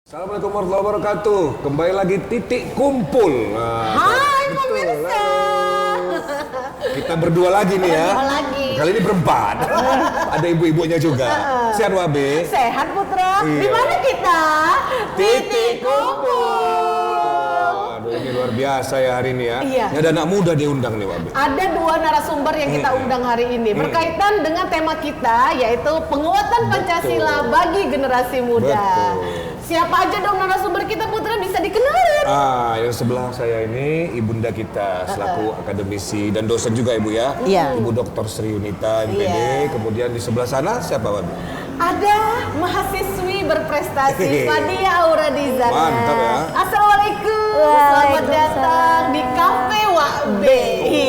Assalamualaikum warahmatullahi wabarakatuh. Kembali lagi titik kumpul. Hai pemirsa. Kita berdua lagi nih ya. Berdua lagi. Kali ini berempat. Ada ibu-ibunya juga. Sehat Wabe? Sehat Putra. Iya. Di mana kita? Titik kumpul. Aduh, ini luar biasa ya hari ini ya. Iya. Ini ada anak muda diundang nih Wabe. Ada dua narasumber yang kita undang hari ini berkaitan dengan tema kita, yaitu penguatan Pancasila bagi generasi muda. Betul. Siapa aja dong narasumber kita Putra, bisa dikenalin? Yang sebelah saya ini ibunda kita selaku akademisi dan dosen juga Ibu ya. Iya. Ibu Dr. Sri Yunita MPD. Iya. Kemudian di sebelah sana siapa Wabe? Ada mahasiswi berprestasi Fadia Auradizana. Mantap ya. Assalamualaikum. Selamat datang di Cafe Wak B.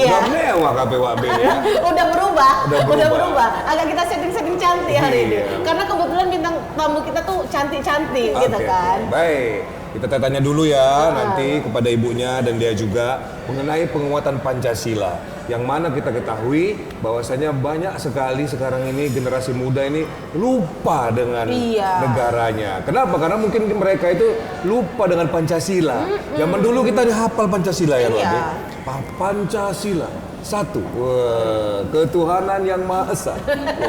Udah mewah KPWB ya. Udah berubah. Udah berubah. Agak kita setting-setting cantik hari ini. Iya. Karena kebetulan bintang tamu kita tuh cantik-cantik gitu Oke, kan. baik. Kita tanya dulu ya nanti kepada ibunya dan dia juga mengenai penguatan Pancasila. Yang mana kita ketahui bahwasanya banyak sekali sekarang ini generasi muda ini lupa dengan negaranya. Kenapa? Karena mungkin mereka itu lupa dengan Pancasila. Zaman dulu kita dihafal Pancasila ya, Wabe. Pancasila. Satu, wah, ketuhanan yang Maha Esa.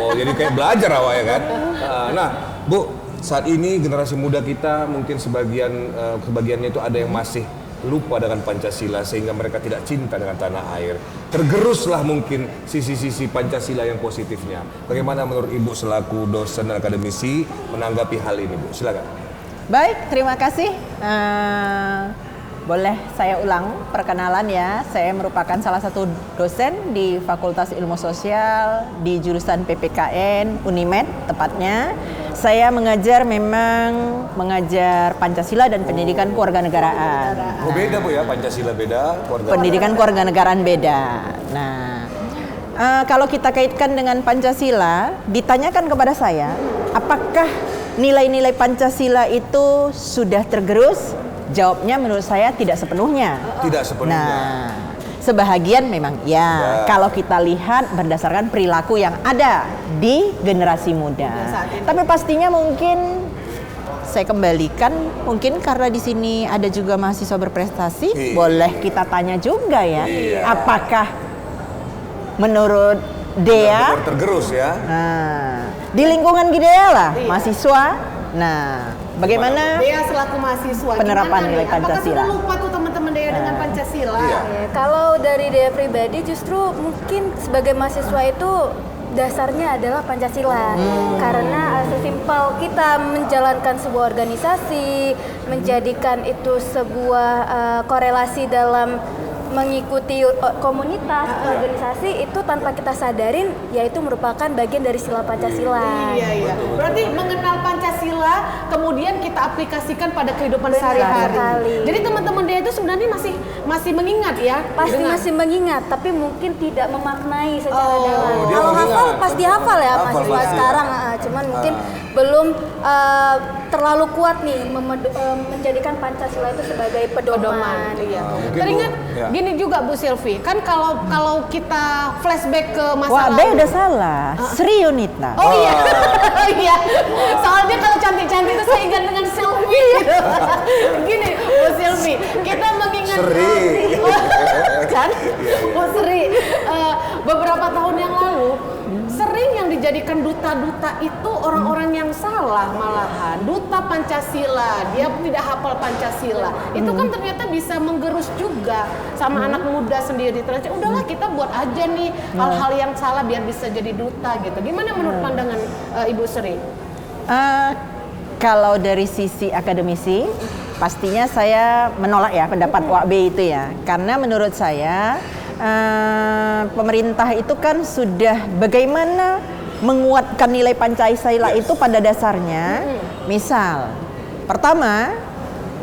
Oh, jadi kayak belajar awak ya kan. Nah, Bu, saat ini generasi muda kita mungkin sebagiannya itu ada yang masih lupa dengan Pancasila sehingga mereka tidak cinta dengan tanah air. Tergeruslah mungkin sisi-sisi Pancasila yang positifnya. Bagaimana menurut Ibu selaku dosen dan akademisi menanggapi hal ini, Bu? Silakan. Baik, terima kasih. Boleh saya ulang perkenalan ya. Saya merupakan salah satu dosen di Fakultas Ilmu Sosial di jurusan PPKN Unimed tepatnya. Saya mengajar Pancasila dan pendidikan kewarganegaraan. Oh, beda Bu ya, Pancasila beda, Pendidikan kewarganegaraan beda. Nah, kalau kita kaitkan dengan Pancasila, ditanyakan kepada saya, apakah nilai-nilai Pancasila itu sudah tergerus? Jawabnya menurut saya tidak sepenuhnya. Tidak sepenuhnya. Nah, sebahagian memang ya. Kalau kita lihat berdasarkan perilaku yang ada di generasi muda. Tapi pastinya mungkin saya kembalikan, mungkin karena di sini ada juga mahasiswa berprestasi, boleh kita tanya juga ya. Apakah menurut Dea tergerus ya? Nah, di lingkungan Gidea lah, mahasiswa. Nah, bagaimana Dea selaku mahasiswa penerapan nilai Pancasila? Apakah sudah lupa tuh teman-teman Dea dengan Pancasila? Kalau dari Dea pribadi justru mungkin sebagai mahasiswa itu dasarnya adalah Pancasila. Karena sesimpel kita menjalankan sebuah organisasi, menjadikan itu sebuah korelasi dalam mengikuti komunitas, organisasi itu tanpa kita sadarin, yaitu merupakan bagian dari sila Pancasila. Iya. Berarti mengenal Pancasila, kemudian kita aplikasikan pada kehidupan sehari-hari. Jadi teman-teman dia itu sebenarnya masih mengingat ya? Pasti masih mengingat, tapi mungkin tidak memaknai secara dalam. dia Kalau mengingat. hafal pasti hafal ya mahasiswa sekarang, cuman mungkin belum terlalu kuat nih menjadikan Pancasila itu sebagai pedoman. Teringat gini juga Bu Silvi, kan kalau kita flashback ke masa Wak B lalu. udah salah, Sri Yunita. Oh iya, iya. Soalnya kalau cantik-cantik itu saya ingat dengan Silvi. Gini, Bu Silvi, kita mengingat Sri. kan, Bu Sri, beberapa tahun yang lalu sering yang dijadikan duta-duta itu orang-orang yang salah malahan. Duta Pancasila, dia tidak hafal Pancasila. Itu kan ternyata bisa menggerus juga sama anak muda sendiri. Ternyata udahlah kita buat aja nih hal-hal yang salah biar bisa jadi duta gitu. Gimana menurut pandangan Ibu Sri? Kalau dari sisi akademisi, pastinya saya menolak ya pendapat Wak B itu ya. Karena menurut saya pemerintah itu kan sudah bagaimana menguatkan nilai Pancasila itu pada dasarnya. Misal, pertama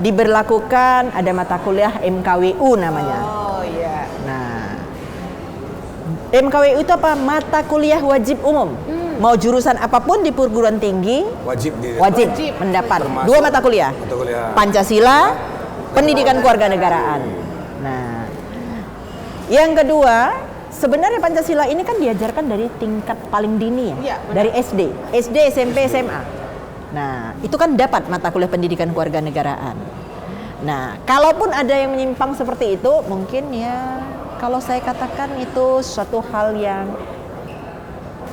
diberlakukan ada mata kuliah MKWU namanya. Oh iya. Nah, MKWU itu apa? Mata kuliah wajib umum. Mau jurusan apapun di perguruan tinggi wajib mendapat termasuk dua mata kuliah. Pancasila, pendidikan kewarganegaraan. Nah, yang kedua, sebenarnya Pancasila ini kan diajarkan dari tingkat paling dini ya, dari SD, SMP, SMA. Nah, itu kan dapat mata kuliah pendidikan kewarganegaraan. Nah, kalaupun ada yang menyimpang seperti itu, mungkin ya kalau saya katakan itu suatu hal yang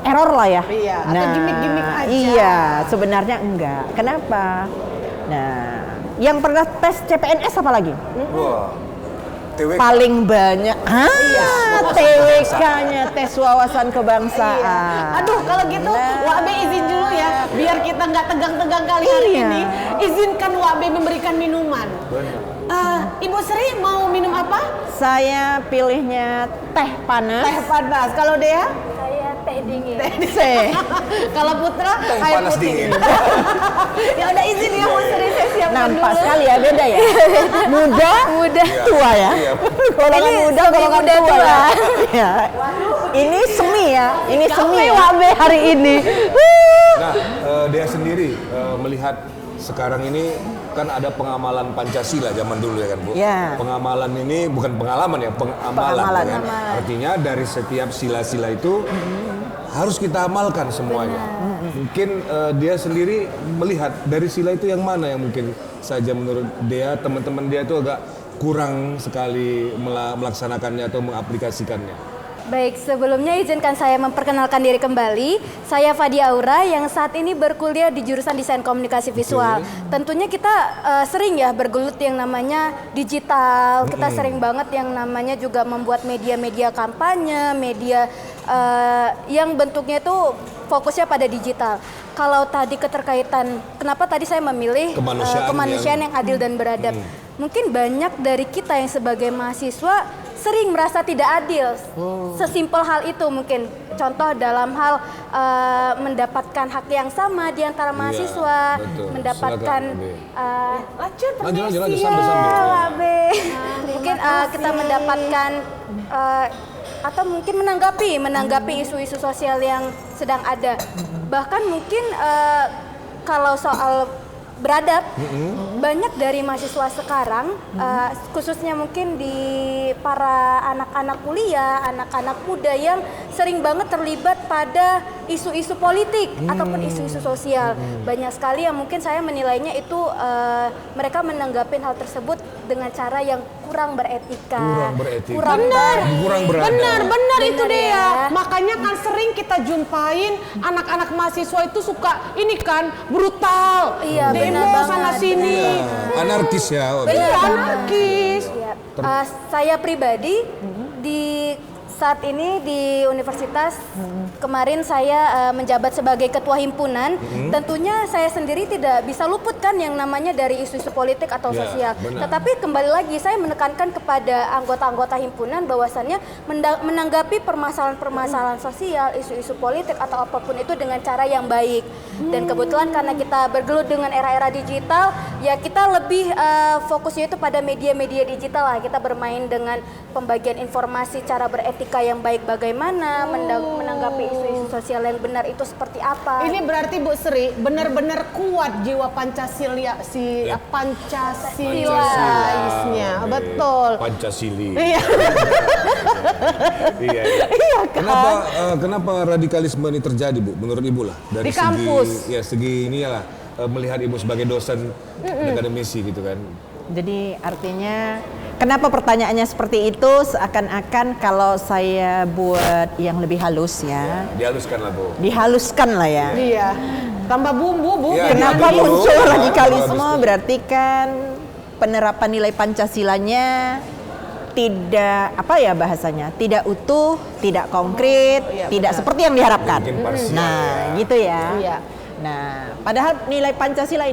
error lah ya. Iya, atau gimmick-gimmick aja. Iya, sebenarnya enggak. Kenapa? Nah, yang pernah tes CPNS apa lagi? Wah. TWK. Paling banyak. TWK-nya tes wawasan kebangsaan. Iya. Aduh, kalau gitu Wak Be izin dulu ya, biar kita nggak tegang-tegang kali hari Iya. ini. Izinkan Wak Be memberikan minuman. Ibu Sri mau minum apa? Saya pilihnya teh panas. Teh panas. Kalau Dea? Saya teh dingin. Kalau Putra? Teh air panas putih. dingin. Ya udah izin ya Bu Sri, saya siapkan Nampak dulu. sekali ya, beda ya. Muda, tua ya. Iya. Golongan Ini muda, semi golongan muda tua tua. ya. Ya. Ini semi ya. Ini semi Gawe ya. Wabe hari ini. Nah, dia sendiri melihat sekarang ini kan ada pengamalan Pancasila zaman dulu ya kan Bu? Ya. Pengamalan ini bukan pengalaman ya, pengamalan. Pengamalan. Ya kan? Artinya dari setiap sila-sila itu harus kita amalkan semuanya. Mungkin dia sendiri melihat dari sila itu yang mana yang mungkin saja menurut dia, teman-teman dia itu agak kurang sekali melaksanakannya atau mengaplikasikannya. Baik, sebelumnya izinkan saya memperkenalkan diri kembali. Saya Fadia Aura yang saat ini berkuliah di jurusan Desain Komunikasi Visual. Tentunya kita sering ya bergelut yang namanya digital. Kita sering banget yang namanya juga membuat media-media kampanye, media yang bentuknya itu fokusnya pada digital. Kalau tadi keterkaitan, kenapa tadi saya memilih kemanusiaan yang adil dan beradab? Mungkin banyak dari kita yang sebagai mahasiswa sering merasa tidak adil. Sesimpel hal itu mungkin. Contoh dalam hal mendapatkan hak yang sama di antara mahasiswa, betul. mendapatkan Lanjut, Iya, sambil. Wabe. Mungkin kita mendapatkan atau mungkin menanggapi isu-isu sosial yang sedang ada. Bahkan mungkin kalau soal beradab, banyak dari mahasiswa sekarang, khususnya mungkin di para anak-anak kuliah, anak-anak muda yang sering banget terlibat pada isu-isu politik ataupun isu-isu sosial. Banyak sekali yang mungkin saya menilainya itu mereka menanggapi hal tersebut dengan cara yang kurang beretika. Kurang beradab. Benar itu Benar dia. ya. Makanya kan sering kita jumpain anak-anak mahasiswa itu suka ini kan brutal. Iya, demo benar sana banget. sini. Anarkis ya. Iya, anarkis. Ya. Saya pribadi di saat ini di universitas kemarin saya menjabat sebagai ketua himpunan. Tentunya saya sendiri tidak bisa luput kan yang namanya dari isu-isu politik atau Ya, sosial. benar. Tetapi kembali lagi saya menekankan kepada anggota-anggota himpunan bahwasannya menanggapi permasalahan-permasalahan sosial, isu-isu politik atau apapun itu dengan cara yang baik. Dan kebetulan karena kita bergelut dengan era-era digital, ya kita lebih fokusnya itu pada media-media digital lah. Kita bermain dengan pembagian informasi, cara beretika yang baik bagaimana, menanggapi isu-isu sosial yang benar itu seperti apa. Ini berarti Bu Sri benar-benar kuat jiwa Pancasilaisnya. Betul. Pancasili. Iya. Iya. Kenapa radikalisme ini terjadi, Bu? Menurut Ibu lah dari Di kampus. segi ini lah melihat Ibu sebagai dosen akademisi gitu kan. Jadi artinya kenapa pertanyaannya seperti itu, seakan-akan kalau saya buat yang lebih halus ya. Dihaluskan lah, Bu. Dihaluskan lah ya. Iya. Tambah bumbu, Bu. Ya, Kenapa diambil dulu, muncul ya, radikalisme? habis itu. Berarti kan penerapan nilai Pancasilanya tidak apa ya bahasanya, tidak utuh, tidak konkret, iya, tidak benar. seperti yang diharapkan. Mungkin parsial Nah, ya. gitu ya. Iya. Nah, padahal nilai Pancasila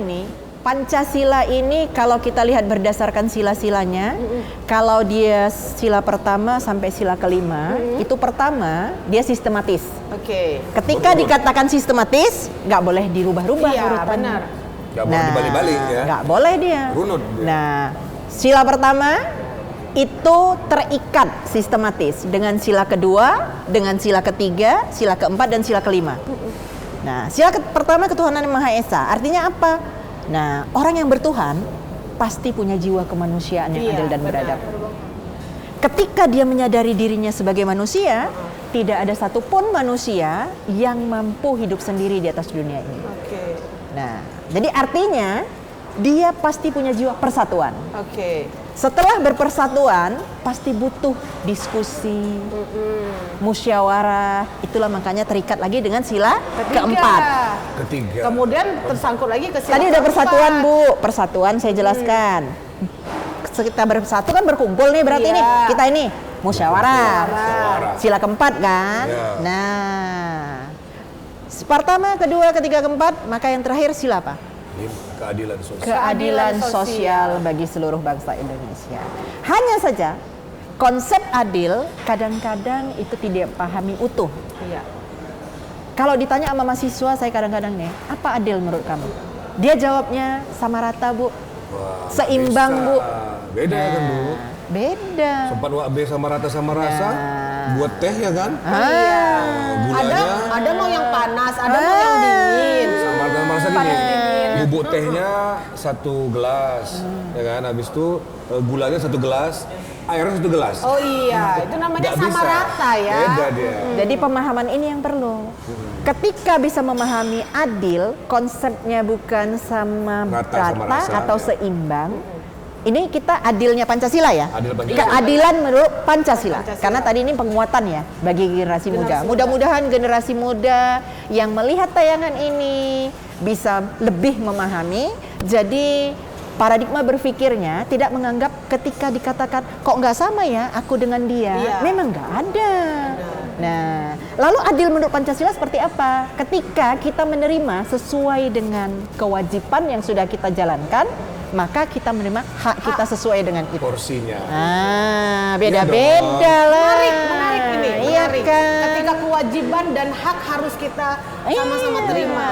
ini kalau kita lihat berdasarkan sila-silanya, kalau dia sila pertama sampai sila kelima, itu pertama dia sistematis. Oke. Ketika dikatakan sistematis, nggak boleh dirubah-rubah Iya, urutannya. benar. Gak boleh dibalik-balik ya. Nggak boleh dia. Runut dia. Nah, sila pertama itu terikat sistematis dengan sila kedua, dengan sila ketiga, sila keempat, dan sila kelima. Nah, sila pertama ketuhanan yang Maha Esa. Artinya apa? Nah, orang yang bertuhan pasti punya jiwa kemanusiaan yang Iya, adil dan benar. beradab. Ketika dia menyadari dirinya sebagai manusia, tidak ada satupun manusia yang mampu hidup sendiri di atas dunia ini. Oke. Nah, Jadi artinya dia pasti punya jiwa persatuan. Oke. Setelah berpersatuan, pasti butuh diskusi, musyawarah. Itulah makanya terikat lagi dengan sila keempat. Ketiga. Kemudian tersangkut lagi ke sila Tadi udah keempat. persatuan, Bu. Persatuan saya jelaskan. Kita bersatu kan berkumpul nih berarti Iya. nih. Kita ini musyawarah. Musyawarah. Sila keempat kan? Iya. Nah. Pertama, kedua, ketiga, keempat, maka yang terakhir sila apa? Keadilan sosial. Keadilan sosial bagi seluruh bangsa Indonesia. Hanya saja konsep adil kadang-kadang itu tidak pahami utuh. Iya. Kalau ditanya sama mahasiswa saya kadang-kadang nih, apa adil menurut kamu? Dia jawabnya sama rata, Bu. Wah, Seimbang, bisa. Bu. Beda ya kan, Bu? Beda. Sempat WAB sama rata sama rasa, buat teh ya kan? Ada Gulanya mau yang panas, ada mau yang dingin. sama rata sama rasa Panas gini. dingin. Bubuk tehnya 1 gelas, ya kan? Habis itu gulanya 1 gelas, airnya 1 gelas. Oh iya, itu namanya Nggak sama bisa. rata ya. Beda dia. Jadi pemahaman ini yang perlu. Ketika bisa memahami adil, konsepnya bukan sama Rata rata, sama rasa, atau ya. seimbang. Ini kita adilnya Pancasila ya? Adil Pancasila. Keadilan menurut Pancasila. Karena tadi ini penguatan ya bagi generasi muda. Mudah-mudahan generasi muda yang melihat tayangan ini bisa lebih memahami. Jadi paradigma berpikirnya tidak menganggap ketika dikatakan kok nggak sama ya aku dengan dia. Iya. Memang nggak ada. Nah, lalu adil menurut Pancasila seperti apa? Ketika kita menerima sesuai dengan kewajiban yang sudah kita jalankan, maka kita menerima hak kita sesuai dengan itu. Porsinya. Beda-beda lah. Menarik ini. Iya menarik. kan? Ketika kewajiban dan hak harus kita sama-sama Iya. terima.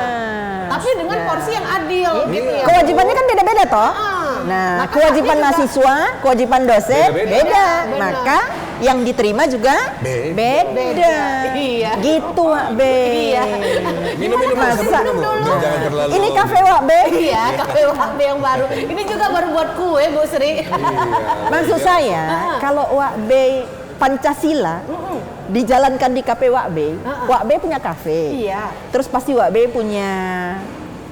Tapi dengan porsi yang adil gitu ya. Kewajibannya kan beda-beda toh. Nah, Maka kewajiban haknya juga- mahasiswa, kewajiban dosen Beda-beda. beda. Benar. Maka yang diterima juga Beda. beda. Iya. Gitu, Wak B. Iya. Minum-minum Masa? Jangan terlalu. Ini kafe Wak B. Iya, kafe WAB yang baru. Ini juga baru buat kue, Bu Sri. Maksud saya, kalau Wak B Pancasila dijalankan di kafe Wak B, Wak B punya kafe. Iya. Terus pasti Wak B punya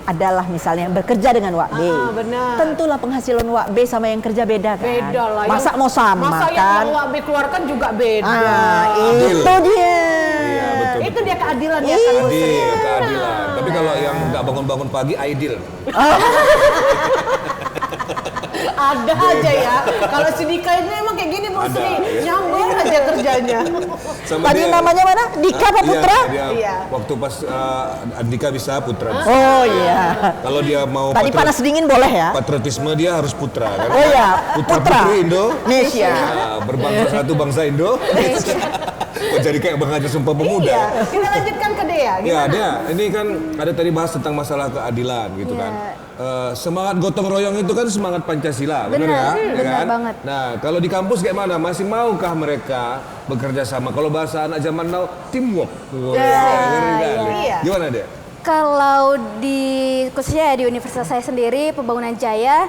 adalah misalnya bekerja dengan Wak B. Benar. Tentulah penghasilan Wak B sama yang kerja beda kan. Beda lah. Masa mau sama masa kan? yang WAB keluarkan juga beda. Adil. Itu dia. Iya, betul. Itu dia keadilan ya kan, Bu Sri. Adil, keadilan. Tapi kalau yang nggak bangun-bangun pagi, ideal. Ada aja ya. Kalau si Dika ini emang kayak gini, Bu Ada, Sri. ya. Nyambung aja kerjanya. Sama Tadi dia- namanya mana? Dika apa Iya, Putra? Iya. Waktu pas Andika bisa Putra. bisa. Oh iya. Kalau dia mau Tadi panas dingin boleh ya? patriotisme dia harus Putra kan? Oh iya, Putra Putra. Putri Indo. Indonesia. Nah, berbangsa satu bangsa Indo. Kok jadi kayak Bang Haji Sumpah Pemuda. Iya. Kita lanjutkan ke Dea. Ya, dia ini kan ada tadi bahas tentang masalah keadilan gitu kan. Semangat gotong royong itu kan semangat Pancasila, benar ya? Ya benar kan? banget. Nah, kalau di kampus kayak mana? Masih maukah mereka bekerja sama? Kalau bahasa anak zaman now, teamwork. Ngeri kali. Iya. Gimana dia? Kalau di khususnya di universitas saya sendiri Pembangunan Jaya,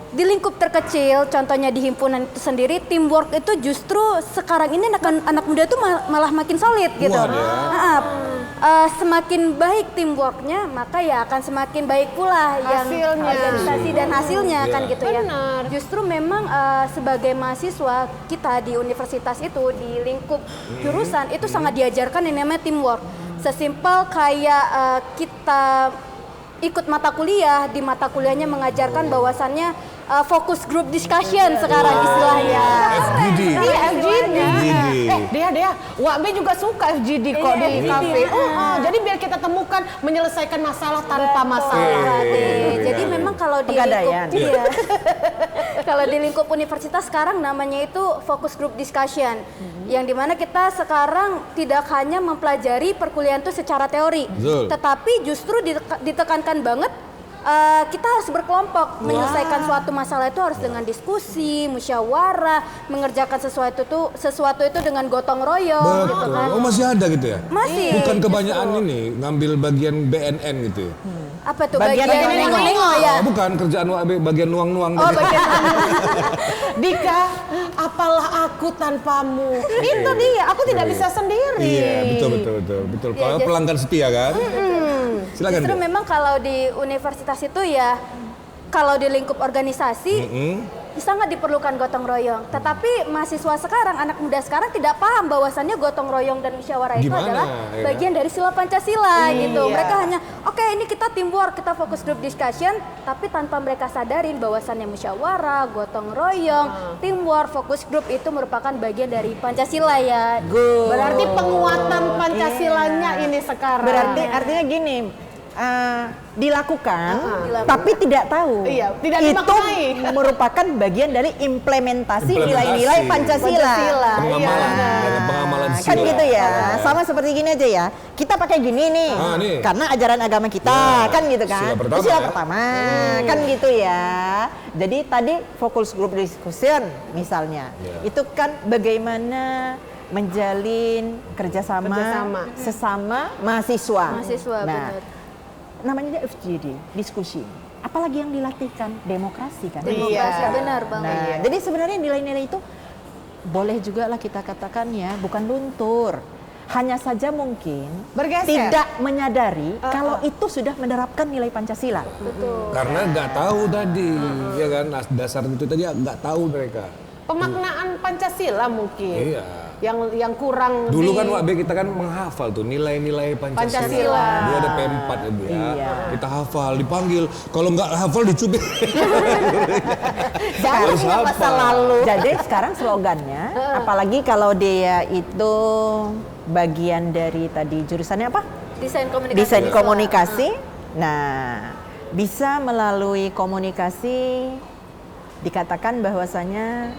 di lingkup terkecil, contohnya di himpunan itu sendiri, teamwork itu justru sekarang ini anak muda itu malah makin solid gitu. Waduh. Semakin baik teamworknya, maka ya akan semakin baik pula yang Hasilnya. organisasi dan hasilnya kan Iya. gitu ya. Benar. Justru memang sebagai mahasiswa kita di universitas itu di lingkup jurusan itu sangat diajarkan yang namanya teamwork. Sesimpel kayak kita ikut mata kuliah, di mata kuliahnya mengajarkan bahwasannya fokus group discussion sekarang istilahnya. FGD. Iya, FGD. FGD. Dea, WAB juga suka FGD kok Iya, di FGD. kafe. Jadi biar kita temukan menyelesaikan masalah tanpa masalah. Jadi memang kalau di Pegadaian. lingkup iya. Kalau di lingkup universitas sekarang namanya itu fokus group discussion. Yang dimana kita sekarang tidak hanya mempelajari perkuliahan itu secara teori, Betul. tetapi justru ditekankan banget kita harus berkelompok menyelesaikan suatu masalah itu harus dengan diskusi, musyawarah, mengerjakan sesuatu itu dengan gotong royong gitu Betul. kan. Oh, masih ada gitu ya? Masih. Bukan kebanyakan ini ngambil bagian BNN gitu ya? Apa tuh Bagian bagian nengok-nengok ya? Oh, bukan kerjaan WAB bagian nuang-nuang. Oh, gitu. bagian Dika, apalah aku tanpamu. Itu dia, aku tidak bisa sendiri. Iya, betul. Ya, Kalau jadi- pelanggan setia kan? Silakan. Justru Dek. memang kalau di universitas itu ya, kalau di lingkup organisasi sangat diperlukan gotong royong. Tetapi mahasiswa sekarang, anak muda sekarang tidak paham bahwasannya gotong royong dan musyawarah itu Gimana, adalah ya? bagian dari sila Pancasila gitu. Iya. Mereka hanya oke, ini kita teamwork, kita fokus group discussion, tapi tanpa mereka sadarin bahwasannya musyawarah, gotong royong, teamwork, fokus group itu merupakan bagian dari Pancasila ya. Berarti penguatan Pancasilanya ini sekarang. Berarti artinya gini, dilakukan, Dilakukan. tapi tidak tahu. Iya, tidak itu dimaknai. merupakan bagian dari implementasi nilai-nilai Pancasila. Pancasila. Pengamalan, Iya. dengan pengamalan sila. Kan gitu ya, sama seperti gini aja ya. Kita pakai gini nih, Nih. karena ajaran agama kita, Ya, kan gitu kan. sila pertama, Itu sila ya. pertama, kan gitu ya. Jadi tadi fokus group discussion misalnya, itu kan bagaimana menjalin kerjasama sesama mahasiswa. Mahasiswa, Nah, benar. namanya FGD, diskusi. Apalagi yang dilatihkan demokrasi kan. Demokrasi, Iya. benar banget. Nah, jadi sebenarnya nilai-nilai itu boleh juga lah kita katakan ya, bukan luntur. Hanya saja mungkin Bergeser. tidak menyadari kalau itu sudah menerapkan nilai Pancasila. Betul. Karena nggak tahu tadi, ya kan, dasar itu tadi nggak tahu mereka. Pemaknaan Pancasila mungkin. Iya. Yang kurang Dulu di- kan Wak B kita kan menghafal tuh nilai-nilai Pancasila. Pancasila. Dulu ada P4 ya Bu ya. Iya. Kita hafal, dipanggil. Kalau nggak hafal dicubit. Jangan Harus ingat masa hafal. lalu. Jadi sekarang slogannya, apalagi kalau dia itu bagian dari tadi jurusannya apa? Desain komunikasi. Desain visual. komunikasi. Nah, bisa melalui komunikasi dikatakan bahwasanya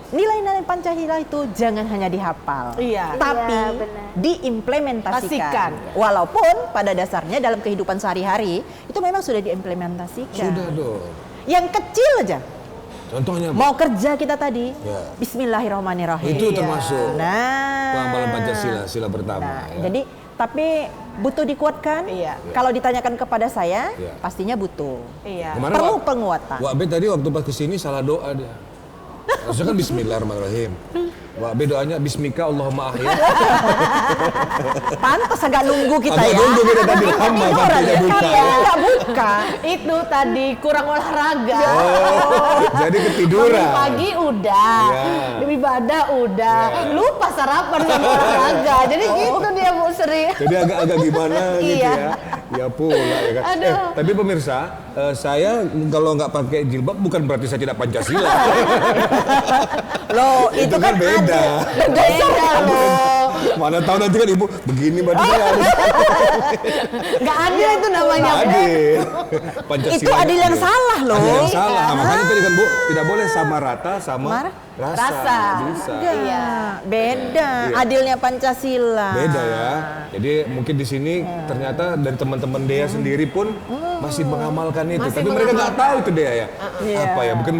nilai-nilai Pancasila itu jangan hanya dihafal, Iya. tapi Iya, benar. diimplementasikan. Pasikan. Walaupun pada dasarnya dalam kehidupan sehari-hari itu memang sudah diimplementasikan. Sudah dong. Yang kecil aja. Contohnya Bu, Mau kerja kita tadi, Ya. Bismillahirrahmanirrahim. itu termasuk Nah, pengamalan Pancasila, sila pertama. Nah, ya. jadi tapi butuh dikuatkan. Iya. Kalau ditanyakan kepada saya, Iya. pastinya butuh. Iya. Kemarin Perlu Wak- penguatan. Wak B tadi waktu pas kesini salah doa dia. Harusnya kan Bismillahirrahmanirrahim. Wak B doanya Bismika Allahumma ahya. Pantas agak nunggu kita Agak ya. nunggu kita tadi lama Ini orang kartunya ya, buka. iya, nggak buka. Itu tadi kurang olahraga. Oh, jadi ketiduran. Bangun pagi udah, Iya. ibadah udah, lupa sarapan sama olahraga. Jadi gitu dia Bu Sri. Jadi agak-agak gimana gitu Iya. ya. Ya pula ya kan. Aduh. Tapi pemirsa, saya kalau nggak pakai jilbab bukan berarti saya tidak Pancasila. Loh, itu kan beda. Beda loh. Mana tahu nanti kan ibu begini berarti saya harus Nggak adil itu namanya. Bu. adil. Pancasila. Itu adil yang salah loh. Adil yang salah. Iya. Makanya tadi kan Bu, tidak boleh sama rata sama rasa. Rasa. Bisa. Iya, beda. Iya. Adilnya Pancasila. Beda ya. Jadi mungkin di sini ternyata dari teman-teman Dea sendiri pun masih mengamalkan itu. Masih Tapi mereka nggak tahu mengamalkan. itu Dea ya. Iya. Apa ya? Mungkin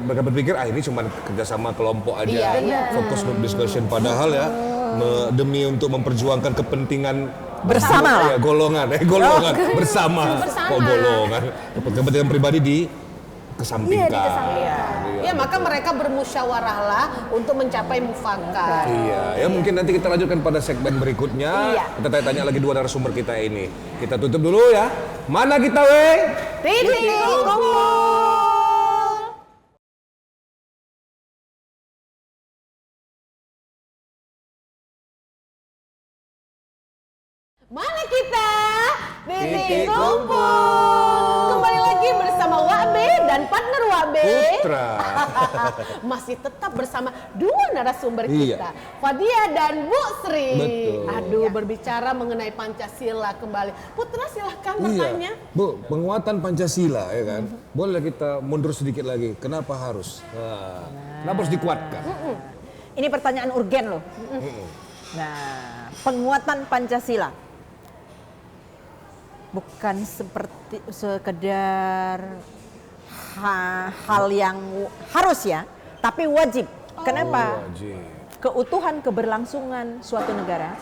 mereka berpikir ini cuma kerjasama kelompok aja. Iya, Fokus group discussion. Padahal ya demi untuk memperjuangkan kepentingan Bersama ya, golongan bersama. Bersama. Kok golongan? Kepentingan pribadi kesampingkan. Iya, dikesampingkan. Iya. Ya maka mereka bermusyawarahlah untuk mencapai mufakat. Iya, ya mungkin nanti kita lanjutkan pada segmen berikutnya. Iya. Kita tanya lagi dua narasumber kita ini. Kita tutup dulu ya. Mana kita weh? Titik kumpul. Mana kita? Titik kumpul. Kembali lagi bersama Wak B dan partner Wak B. Putra. Masih tetap bersama dua narasumber Iya. kita, Fadia dan Bu Sri. Betul. Aduh, berbicara mengenai Pancasila kembali. Putra silahkan bertanya. Iya. Bu, penguatan Pancasila ya kan. Boleh kita mundur sedikit lagi. Kenapa harus? Kenapa harus dikuatkan? Ini pertanyaan urgen loh. Nah, penguatan Pancasila bukan seperti sekedar hal yang harus ya, tapi wajib. Kenapa? Wajib. Keutuhan keberlangsungan suatu negara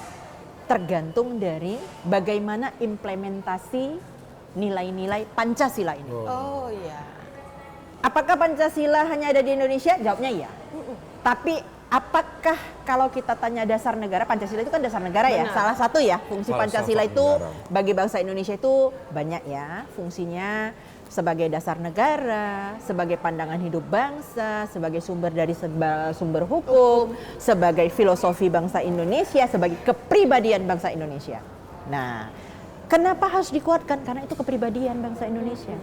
tergantung dari bagaimana implementasi nilai-nilai Pancasila ini. Iya. Apakah Pancasila hanya ada di Indonesia? Jawabnya iya. Tapi apakah kalau kita tanya dasar negara, Pancasila itu kan dasar negara ya, salah satu ya fungsi Pancasila itu bagi bangsa Indonesia itu banyak ya fungsinya, sebagai dasar negara, sebagai pandangan hidup bangsa, sebagai sumber dari sumber hukum, sebagai filosofi bangsa Indonesia, sebagai kepribadian bangsa Indonesia. Nah, kenapa harus dikuatkan? Karena itu kepribadian bangsa Indonesia.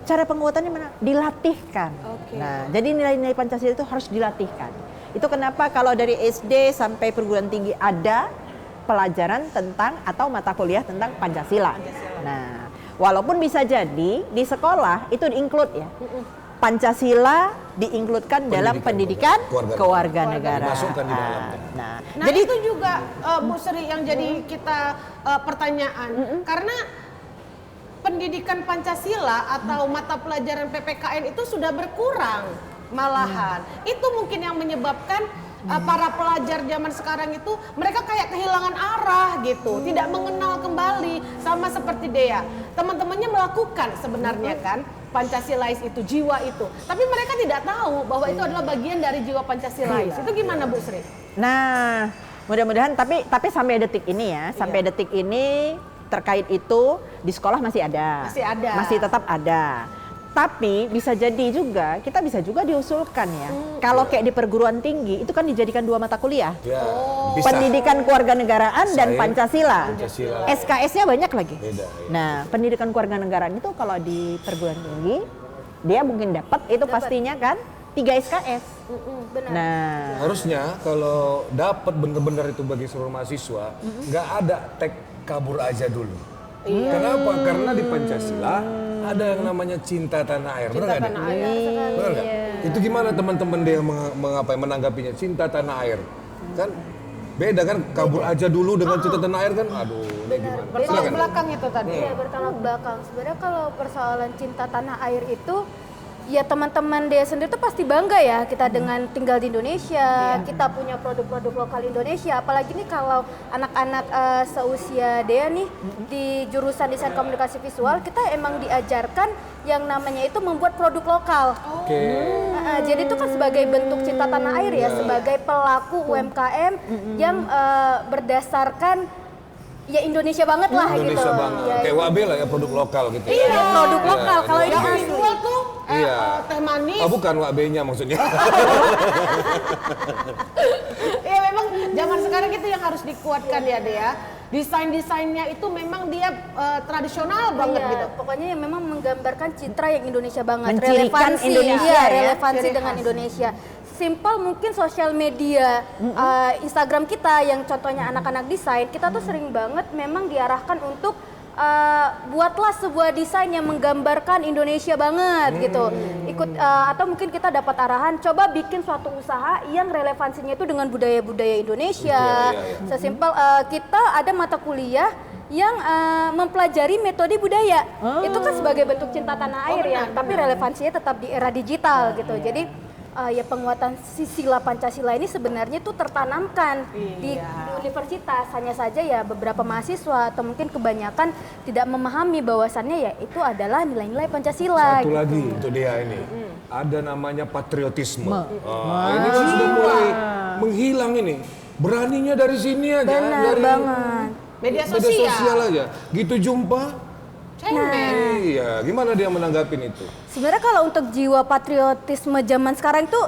Cara penguatannya mana? Dilatihkan. Nah, jadi nilai-nilai Pancasila itu harus dilatihkan. Itu kenapa kalau dari SD sampai perguruan tinggi ada pelajaran tentang atau mata kuliah tentang Pancasila. Nah, walaupun bisa jadi di sekolah itu di-include ya. Pancasila di-includekan dalam pendidikan kewarganegaraan. Dimasukkan di dalamnya. Nah, jadi itu juga Bu Sri yang jadi kita pertanyaan. Karena pendidikan Pancasila atau mata pelajaran PPKN itu sudah berkurang malahan. Itu mungkin yang menyebabkan para pelajar zaman sekarang itu mereka kayak kehilangan arah gitu, tidak mengenal kembali, sama seperti Dea. Teman-temannya melakukan sebenarnya kan Pancasilais itu, jiwa itu. Tapi mereka tidak tahu bahwa itu adalah bagian dari jiwa Pancasilais. Itu gimana Bu Sri? Nah, mudah-mudahan tapi sampai detik ini ya, sampai detik ini terkait itu di sekolah masih ada. Masih tetap ada. Tapi bisa jadi juga, kita bisa juga diusulkan ya. Kalau kayak di perguruan tinggi, itu kan dijadikan 2 mata kuliah. Ya, Pendidikan kewarganegaraan dan Pancasila. Pancasila. SKS-nya banyak lagi. Beda, ya. Nah, pendidikan kewarganegaraan itu kalau di perguruan tinggi, dia mungkin dapat itu pastinya kan 3 SKS. Benar. Nah, Harusnya kalau dapat bener-bener itu bagi seluruh mahasiswa, nggak ada tag kabur aja dulu. Kenapa? Karena di Pancasila ada yang namanya cinta tanah air. Benar nggak? Benar nggak? Itu gimana teman-teman dia menanggapinya? Cinta tanah air, kan beda kan? Kabur aja dulu dengan cinta tanah air kan? Aduh, ini gimana? Bertolak belakang itu tadi. Iya, bertolak belakang. Sebenarnya kalau persoalan cinta tanah air itu, ya teman-teman Dea sendiri tuh pasti bangga ya kita dengan tinggal di Indonesia, kita punya produk-produk lokal Indonesia. Apalagi nih kalau anak-anak seusia Dea nih di jurusan desain komunikasi visual, kita emang diajarkan yang namanya itu membuat produk lokal. Jadi itu kan sebagai bentuk cinta tanah air ya, sebagai pelaku UMKM yang berdasarkan ya Indonesia banget lah gitu. Indonesia banget. Ya, Kayak Wabe lah ya, produk lokal gitu. iya, produk lokal. Kalau ini Yang asli. dijual tuh teh manis. Oh, bukan Wabe-nya maksudnya. Ya memang zaman sekarang itu yang harus dikuatkan ya Dea. Desain-desainnya itu memang dia tradisional banget Iya, gitu. pokoknya yang memang menggambarkan citra yang Indonesia banget, Mencirikan Indonesia iya, ya. relevansi Ciri dengan khas. Indonesia. Simpel mungkin sosial media, Instagram kita yang contohnya anak-anak desain, kita tuh sering banget memang diarahkan untuk buatlah sebuah desain yang menggambarkan Indonesia banget gitu. Atau mungkin kita dapat arahan, coba bikin suatu usaha yang relevansinya itu dengan budaya-budaya Indonesia. Sesimpel kita ada mata kuliah yang mempelajari metode budaya. Itu kan sebagai bentuk cinta tanah air ya, tapi relevansinya tetap di era digital gitu. Jadi ya penguatan sila Pancasila ini sebenarnya tuh tertanamkan di universitas, hanya saja ya beberapa mahasiswa atau mungkin kebanyakan tidak memahami bahwasannya ya itu adalah nilai-nilai Pancasila. Satu lagi itu dia ini. Ada namanya patriotisme. Ini kan sudah mulai menghilang ini. Beraninya dari sini aja. Benar dari banget. Media media sosial. sosial aja. Gitu jumpa. Iya, gimana dia menanggapin itu? Sebenarnya kalau untuk jiwa patriotisme zaman sekarang itu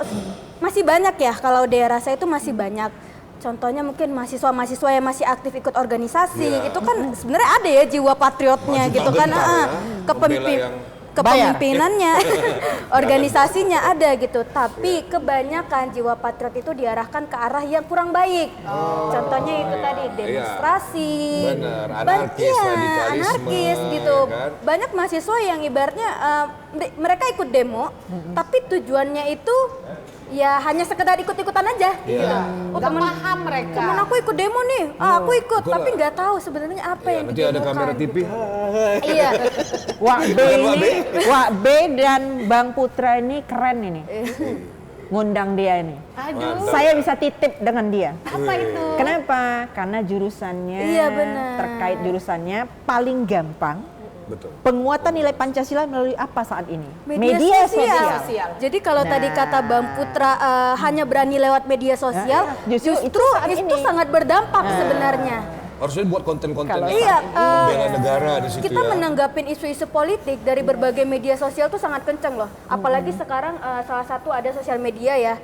masih banyak ya, kalau daerah saya itu masih banyak. Contohnya mungkin mahasiswa-mahasiswa yang masih aktif ikut organisasi, itu kan sebenarnya ada ya jiwa patriotnya Wajib gitu banget kan. ya, membela yang Kepemimpinannya, organisasinya ada gitu. Tapi kebanyakan jiwa patriot itu diarahkan ke arah yang kurang baik. Contohnya itu tadi demonstrasi, bener, anarkis, radikalisme, anarkis gitu. ya kan? Banyak mahasiswa yang ibaratnya mereka ikut demo, tapi tujuannya itu ya hanya sekedar ikut-ikutan aja gitu. Nggak paham mereka. Temen aku ikut demo nih, aku ikut, betul tapi lah. nggak tahu sebenarnya apa yang nanti ada didemokan. kamera TV. Iya. Wak B Bukan Wak ini, Wak B dan Bang Putra ini keren ini. Ngundang dia ini. Aduh. Saya bisa titip dengan dia. Apa itu? Kenapa? Karena jurusannya Iya, benar. terkait jurusannya paling gampang Betul. Penguatan nilai Pancasila melalui apa saat ini? Media sosial. Jadi kalau tadi kata Bang Putra hanya berani lewat media sosial, justru itu sangat berdampak sebenarnya. Harusnya buat konten-konten Iya, bela negara di situ kita ya. menanggapin isu-isu politik dari berbagai media sosial tuh sangat kenceng loh. Apalagi sekarang salah satu ada sosial media ya.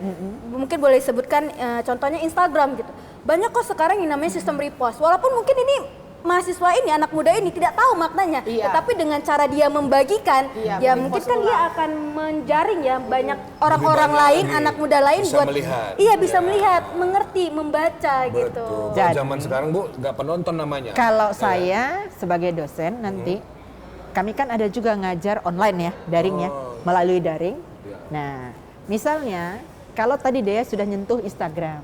Mungkin boleh sebutkan contohnya Instagram gitu. Banyak kok sekarang yang namanya sistem repost. Walaupun mungkin ini mahasiswa ini, anak muda ini tidak tahu maknanya, tetapi dengan cara dia membagikan, ya mungkin kan dia akan menjaring ya banyak orang-orang lain, anak muda lain bisa buat melihat. bisa melihat, mengerti, membaca gitu. Kalau zaman sekarang Bu, nggak penonton namanya. Kalau saya sebagai dosen nanti, kami kan ada juga ngajar online ya, daring ya, melalui daring. Nah, misalnya kalau tadi Dea sudah nyentuh Instagram,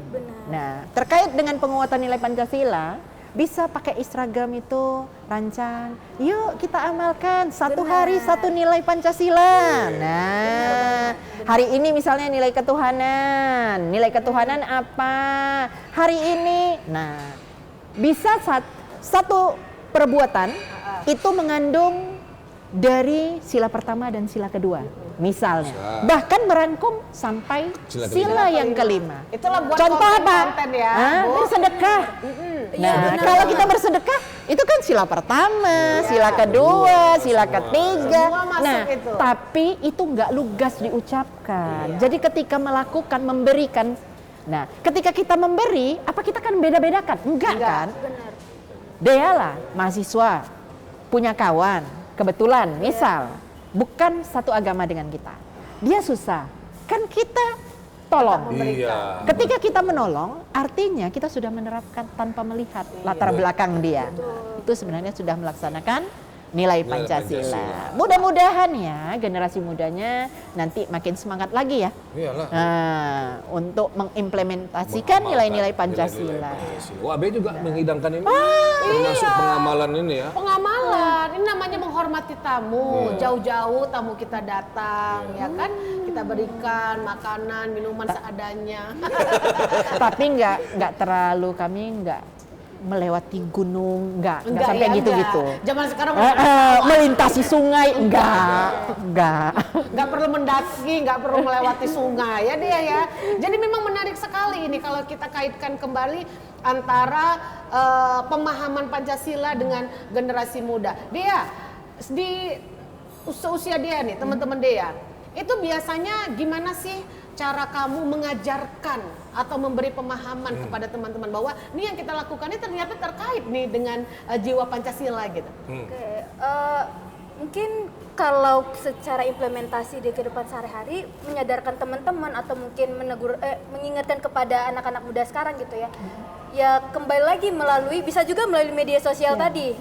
nah terkait dengan penguatan nilai Pancasila, bisa pakai Instagram itu rancang, yuk kita amalkan satu hari satu nilai Pancasila. Nah, hari ini misalnya nilai ketuhanan apa hari ini. Nah, bisa satu perbuatan itu mengandung dari sila pertama dan sila kedua, misalnya. Bahkan merangkum sampai sila yang kelima. Itulah buat contoh apa? konten ya, bersedekah. Nah, kalau kita bersedekah, itu kan sila pertama, sila kedua, sila ketiga. Nah, tapi itu nggak lugas diucapkan. Jadi ketika melakukan, memberikan, nah, ketika kita memberi, apa kita kan beda-bedakan? Enggak kan? Dea lah, mahasiswa, punya kawan, kebetulan, misal, bukan satu agama dengan kita. Dia susah, kan kita tolong. Ketika kita menolong, artinya kita sudah menerapkan tanpa melihat latar belakang dia. Itu sebenarnya sudah melaksanakan nilai Pancasila. Mudah-mudahan ya generasi mudanya nanti makin semangat lagi ya. Nah, untuk mengimplementasikan nilai-nilai Pancasila. AB juga menghidangkan ini, termasuk pengamalan ini ya. Pengamalan, ini namanya menghormati tamu. Jauh-jauh tamu kita datang, ya kan? Kita berikan makanan, minuman seadanya. Tapi nggak terlalu, kami nggak melewati gunung, nggak sampai gitu-gitu. Zaman sekarang melintasi sungai, nggak perlu mendaki, nggak perlu melewati sungai ya dia ya. Jadi memang menarik sekali ini kalau kita kaitkan kembali antara pemahaman Pancasila dengan generasi muda. Dia di usia dia nih, teman-teman dia, itu biasanya gimana sih cara kamu mengajarkan atau memberi pemahaman kepada teman-teman bahwa ini yang kita lakukan ini ternyata terkait nih dengan jiwa Pancasila gitu. Mungkin kalau secara implementasi di kehidupan sehari-hari menyadarkan teman-teman atau mungkin mengingatkan kepada anak-anak muda sekarang gitu ya. Ya kembali lagi bisa juga melalui media sosial tadi.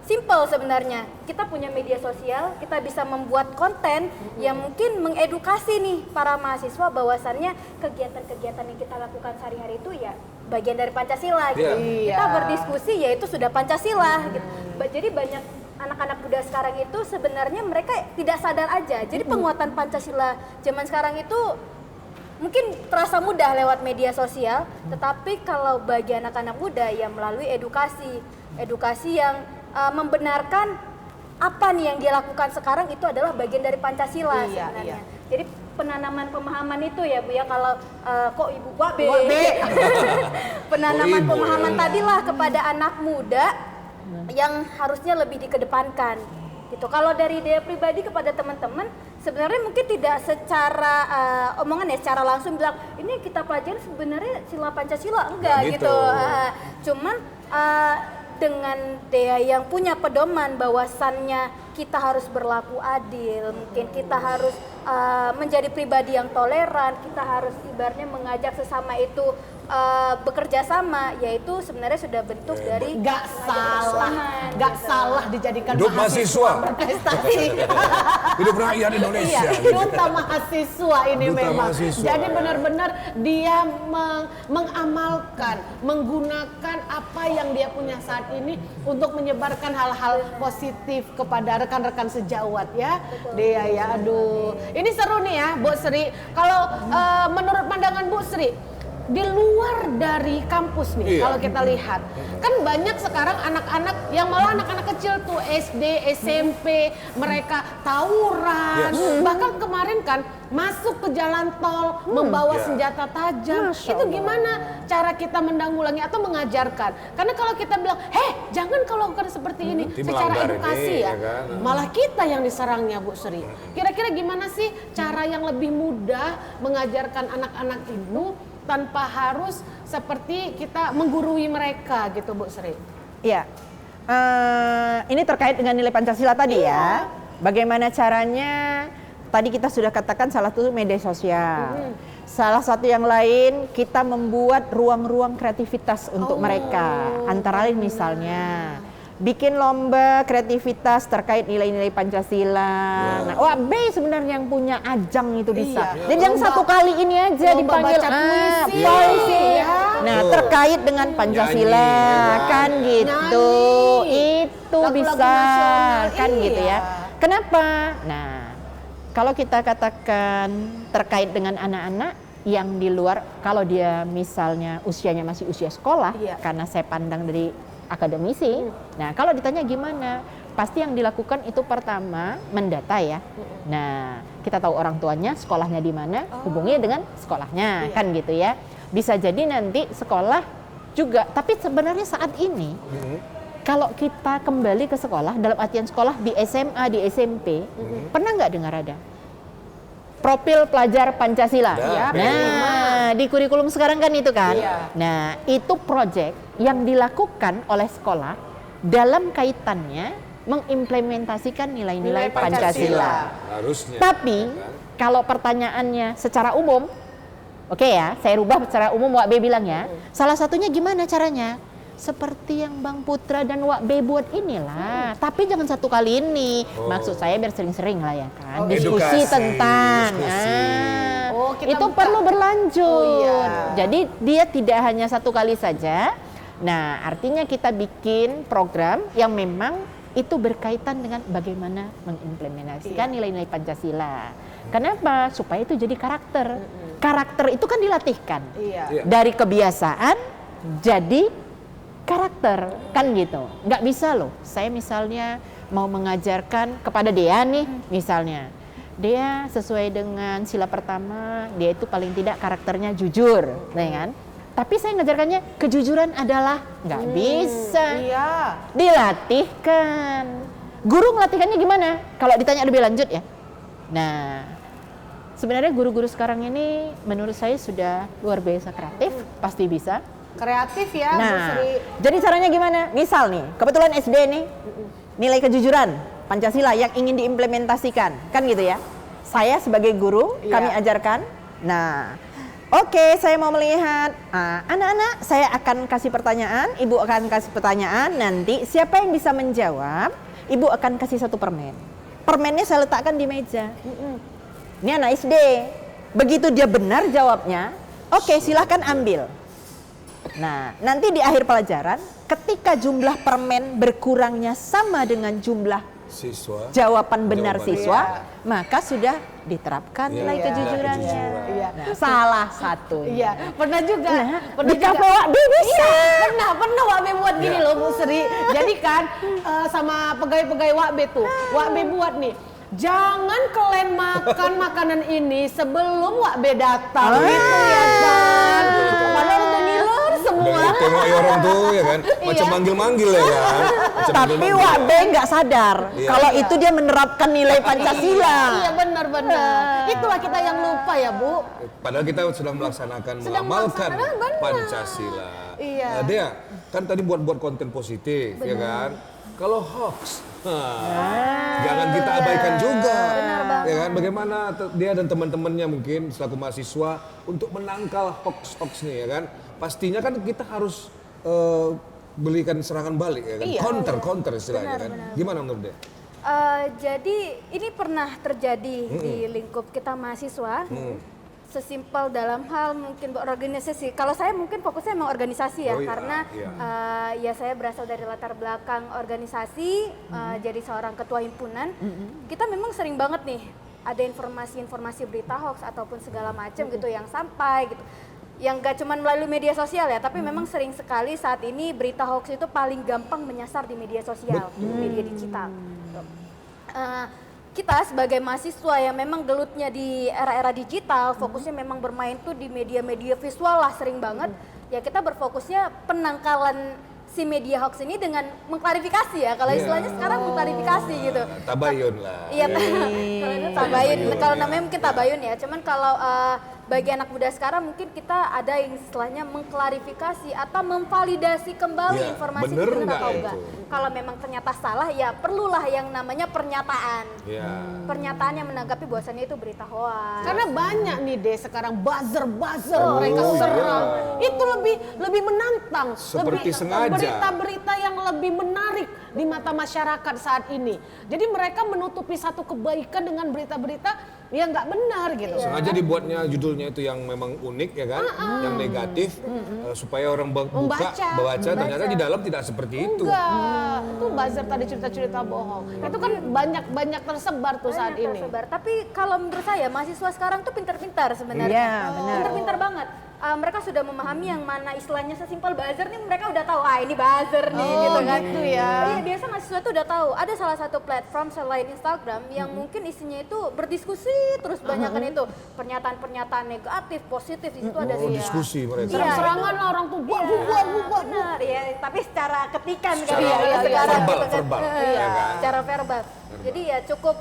Simple sebenarnya, kita punya media sosial, kita bisa membuat konten yang mungkin mengedukasi nih para mahasiswa bahwasannya kegiatan-kegiatan yang kita lakukan sehari-hari itu ya bagian dari Pancasila gitu. Kita berdiskusi ya itu sudah Pancasila gitu. Jadi banyak anak-anak muda sekarang itu sebenarnya mereka tidak sadar aja. Jadi penguatan Pancasila zaman sekarang itu mungkin terasa mudah lewat media sosial, tetapi kalau bagi anak-anak muda ya melalui edukasi yang membenarkan apa nih yang dia lakukan sekarang itu adalah bagian dari Pancasila sebenarnya. Jadi penanaman pemahaman itu ya Bu ya, kalau kok Ibu Wak B. Penanaman pemahaman tadilah kepada anak muda yang harusnya lebih dikedepankan. Gitu. Kalau dari dia pribadi kepada teman-teman sebenarnya mungkin tidak secara omongan ya secara langsung bilang ini kita pelajari sebenarnya sila Pancasila enggak gitu. Cuman dengan Dea yang punya pedoman bahwasannya kita harus berlaku adil, mungkin kita harus menjadi pribadi yang toleran, kita harus ibaratnya mengajak sesama itu bekerja sama, yaitu sebenarnya sudah bentuk dari nggak salah dijadikan hidup mahasiswa berprestasi. Hidup rakyat Indonesia. Duta mahasiswa ini Duta memang. mahasiswa. Jadi benar-benar dia mengamalkan, menggunakan apa yang dia punya saat ini untuk menyebarkan hal-hal positif kepada rekan-rekan sejawat ya. Dia ya, aduh. Ini seru nih ya, Bu Sri. Kalau menurut pandangan Bu Sri, di luar dari kampus nih, kalau kita lihat. Kan banyak sekarang anak-anak yang malah anak-anak kecil tuh SD, SMP, mereka tawuran. Bahkan kemarin kan masuk ke jalan tol membawa senjata tajam. Itu gimana cara kita menanggulangi atau mengajarkan? Karena kalau kita bilang, jangan kalau lakukan seperti ini secara edukasi ya, malah kita yang diserangnya, Bu Sri. Kira-kira gimana sih cara yang lebih mudah mengajarkan anak-anak itu tanpa harus seperti kita menggurui mereka gitu, Bu Sri? Iya, ini terkait dengan nilai Pancasila tadi ya. Bagaimana caranya? Tadi kita sudah katakan salah satu media sosial. Salah satu yang lain kita membuat ruang-ruang kreativitas untuk mereka. Antara lain misalnya bikin lomba kreativitas terkait nilai-nilai Pancasila. Nah, B sebenarnya yang punya ajang itu bisa. Dan yang satu kali ini aja dipanggil puisi. Nah, terkait dengan Pancasila kan gitu. Itu bisa kan gitu ya. Kenapa? Nah, kalau kita katakan terkait dengan anak-anak yang di luar, kalau dia misalnya usianya masih usia sekolah, karena saya pandang dari akademisi. Nah, kalau ditanya gimana? Pasti yang dilakukan itu pertama mendata ya. Nah, kita tahu orang tuanya, sekolahnya di mana, hubungi dengan sekolahnya, kan gitu ya. Bisa jadi nanti sekolah juga, tapi sebenarnya saat ini kalau kita kembali ke sekolah, dalam artian sekolah di SMA, di SMP, pernah nggak dengar ada profil pelajar Pancasila? Nah, di kurikulum sekarang kan itu kan. Nah, itu proyek yang dilakukan oleh sekolah dalam kaitannya mengimplementasikan nilai-nilai Pancasila. Harusnya. Tapi kalau pertanyaannya secara umum, oke ya, saya rubah secara umum Wak B bilang ya. Salah satunya gimana caranya? Seperti yang Bang Putra dan Wak B buat inilah, tapi jangan satu kali ini. Maksud saya biar sering-sering lah ya kan, diskusi tentang. Itu perlu berlanjut. Jadi dia tidak hanya satu kali saja. Nah, artinya kita bikin program yang memang itu berkaitan dengan bagaimana mengimplementasikan nilai-nilai Pancasila. Kenapa? Supaya itu jadi karakter. Karakter itu kan dilatihkan dari kebiasaan jadi karakter, kan gitu. Nggak bisa loh, saya misalnya mau mengajarkan kepada Dea nih, misalnya. Dea sesuai dengan sila pertama, dia itu paling tidak karakternya jujur, ya kan? Tapi saya ngajarkannya kejujuran adalah nggak bisa. Dilatihkan. Guru melatihkannya gimana? Kalau ditanya lebih lanjut ya. Nah, sebenarnya guru-guru sekarang ini menurut saya sudah luar biasa kreatif, pasti bisa. Kreatif ya, nah, Bu Sri. Jadi caranya gimana? Misal nih, kebetulan SD nih, nilai kejujuran Pancasila yang ingin diimplementasikan, kan gitu ya. Saya sebagai guru, kami ajarkan. Nah, oke, saya mau melihat anak-anak, saya akan kasih pertanyaan, ibu akan kasih pertanyaan, nanti siapa yang bisa menjawab, ibu akan kasih satu permen. Permennya saya letakkan di meja. Ini anak SD. Begitu dia benar jawabnya, oke, silahkan ambil. Nah, nanti di akhir pelajaran, ketika jumlah permen berkurangnya sama dengan jumlah jawaban benar siswa, maka sudah diterapkan nilai kejujurannya. Nah, salah satu. Pernah juga. Di kafe Wak B bisa. Pernah Wak B buat gini loh, Bu Sri. Jadi kan sama pegawai-pegawai Wak B tuh, Wak B buat nih. Jangan kalian makan makanan ini sebelum Wak B datang, gitu ya kan. Padahal udah ngiler semua. Tengok orang tuh ya kan, macam manggil-manggil ya kan. Tapi Wak B nggak sadar kalau itu dia menerapkan nilai Pancasila. Iya benar-benar. Itulah kita yang lupa ya, Bu. Padahal kita sudah melaksanakan, mengamalkan Pancasila. Dea, kan tadi buat konten positif ya kan. Kalau hoax, jangan kita abaikan juga. Ya kan, bagaimana dia dan teman-temannya mungkin selaku mahasiswa untuk menangkal hoax nih ya kan. Pastinya kan kita harus berikan serangan balik ya kan. Counter istilahnya kan. Gimana menurut dia? Jadi ini pernah terjadi di lingkup kita mahasiswa. Sesimpel dalam hal mungkin berorganisasi. Kalau saya mungkin fokusnya memang organisasi ya, karena ya saya berasal dari latar belakang organisasi, jadi seorang ketua himpunan. Kita memang sering banget nih ada informasi-informasi berita hoax ataupun segala macam gitu yang sampai gitu. yang gak cuman melalui media sosial ya, tapi memang sering sekali saat ini berita hoax itu paling gampang menyasar di media sosial, media digital. Kita sebagai mahasiswa yang memang gelutnya di era-era digital, fokusnya memang bermain tuh di media-media visual lah sering banget. Ya kita berfokusnya penangkalan si media hoax ini dengan mengklarifikasi ya. Kalau istilahnya sekarang mengklarifikasi gitu. Tabayun lah. Iya, kalau itu tabayun. Kalau namanya mungkin tabayun ya. Cuman kalau bagi anak muda sekarang mungkin kita ada yang istilahnya mengklarifikasi atau memvalidasi kembali Ya, informasi bener itu benar nggak atau itu? enggak. Kalau memang ternyata salah ya perlulah yang namanya pernyataan. Iya. Pernyataan yang menanggapi bahwasannya itu berita hoax. Karena banyak nih deh sekarang buzzer mereka serang. Itu lebih menantang, Seperti lebih sengaja. berita-berita yang lebih menarik di mata masyarakat saat ini. Jadi mereka menutupi satu kebaikan dengan berita-berita yang nggak benar gitu. Sengaja dibuatnya judulnya itu yang memang unik ya kan, yang negatif supaya orang baca, ternyata di dalam tidak seperti itu. Enggak, itu buzzer tadi cerita-cerita bohong. Itu kan banyak tersebar tuh saat Banyak ini. tersebar. Tapi kalau menurut saya mahasiswa sekarang tuh pintar-pintar sebenarnya. Iya, benar. Pintar-pintar banget. Mereka sudah memahami yang mana istilahnya sesimpel buzzer nih, mereka udah tahu ini buzzer nih gitu kan. Gitu ya. Iya, biasa mahasiswa tuh udah tahu. Ada salah satu platform selain Instagram yang mungkin isinya itu berdiskusi terus banyakan itu pernyataan-pernyataan negatif, positif di situ ada Oh, diskusi mereka. Serang-serangan lah orang tuh buat. benar ya, tapi secara ketikan kan Secara ya, sekarang verbal, gitu kan. verbal, Iya, ya kan? secara verbal. Jadi ya cukup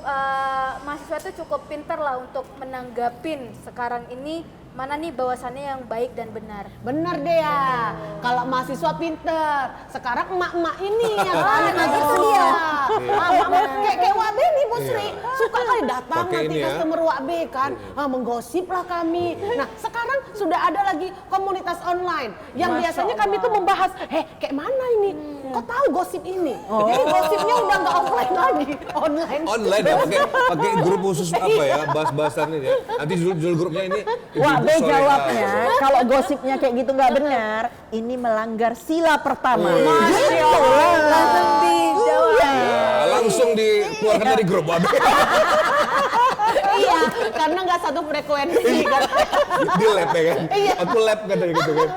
mahasiswa itu cukup pintar lah untuk menanggapin sekarang ini mana nih bahwasannya yang baik dan benar. Bener deh ya, kalau mahasiswa pinter. Sekarang emak-emak ini yang paling agak sedia. Emak-emak kayak Wabe nih Bu Sri, suka kali datang Pakai nanti ini ya. customer Wabe kan, menggosip lah kami. Nah sekarang sudah ada lagi komunitas online yang biasanya kami tuh membahas, kayak mana ini? Kok tahu gosip ini? Jadi gosipnya udah nggak offline lagi, online. Online ya, pakai grup khusus apa ya, bahas-bahasan ini ya. Nanti judul grupnya ini Wah, ibu-ibu soleha. jawabnya kalau gosipnya kayak gitu nggak benar, ini melanggar sila pertama. Masya Allah. Langsung dijawab. Ya, langsung dikeluarkan dari grup. Wabe. Iya, karena nggak satu frekuensi kan. Di lab ya kan? Aku lab katanya gitu kan.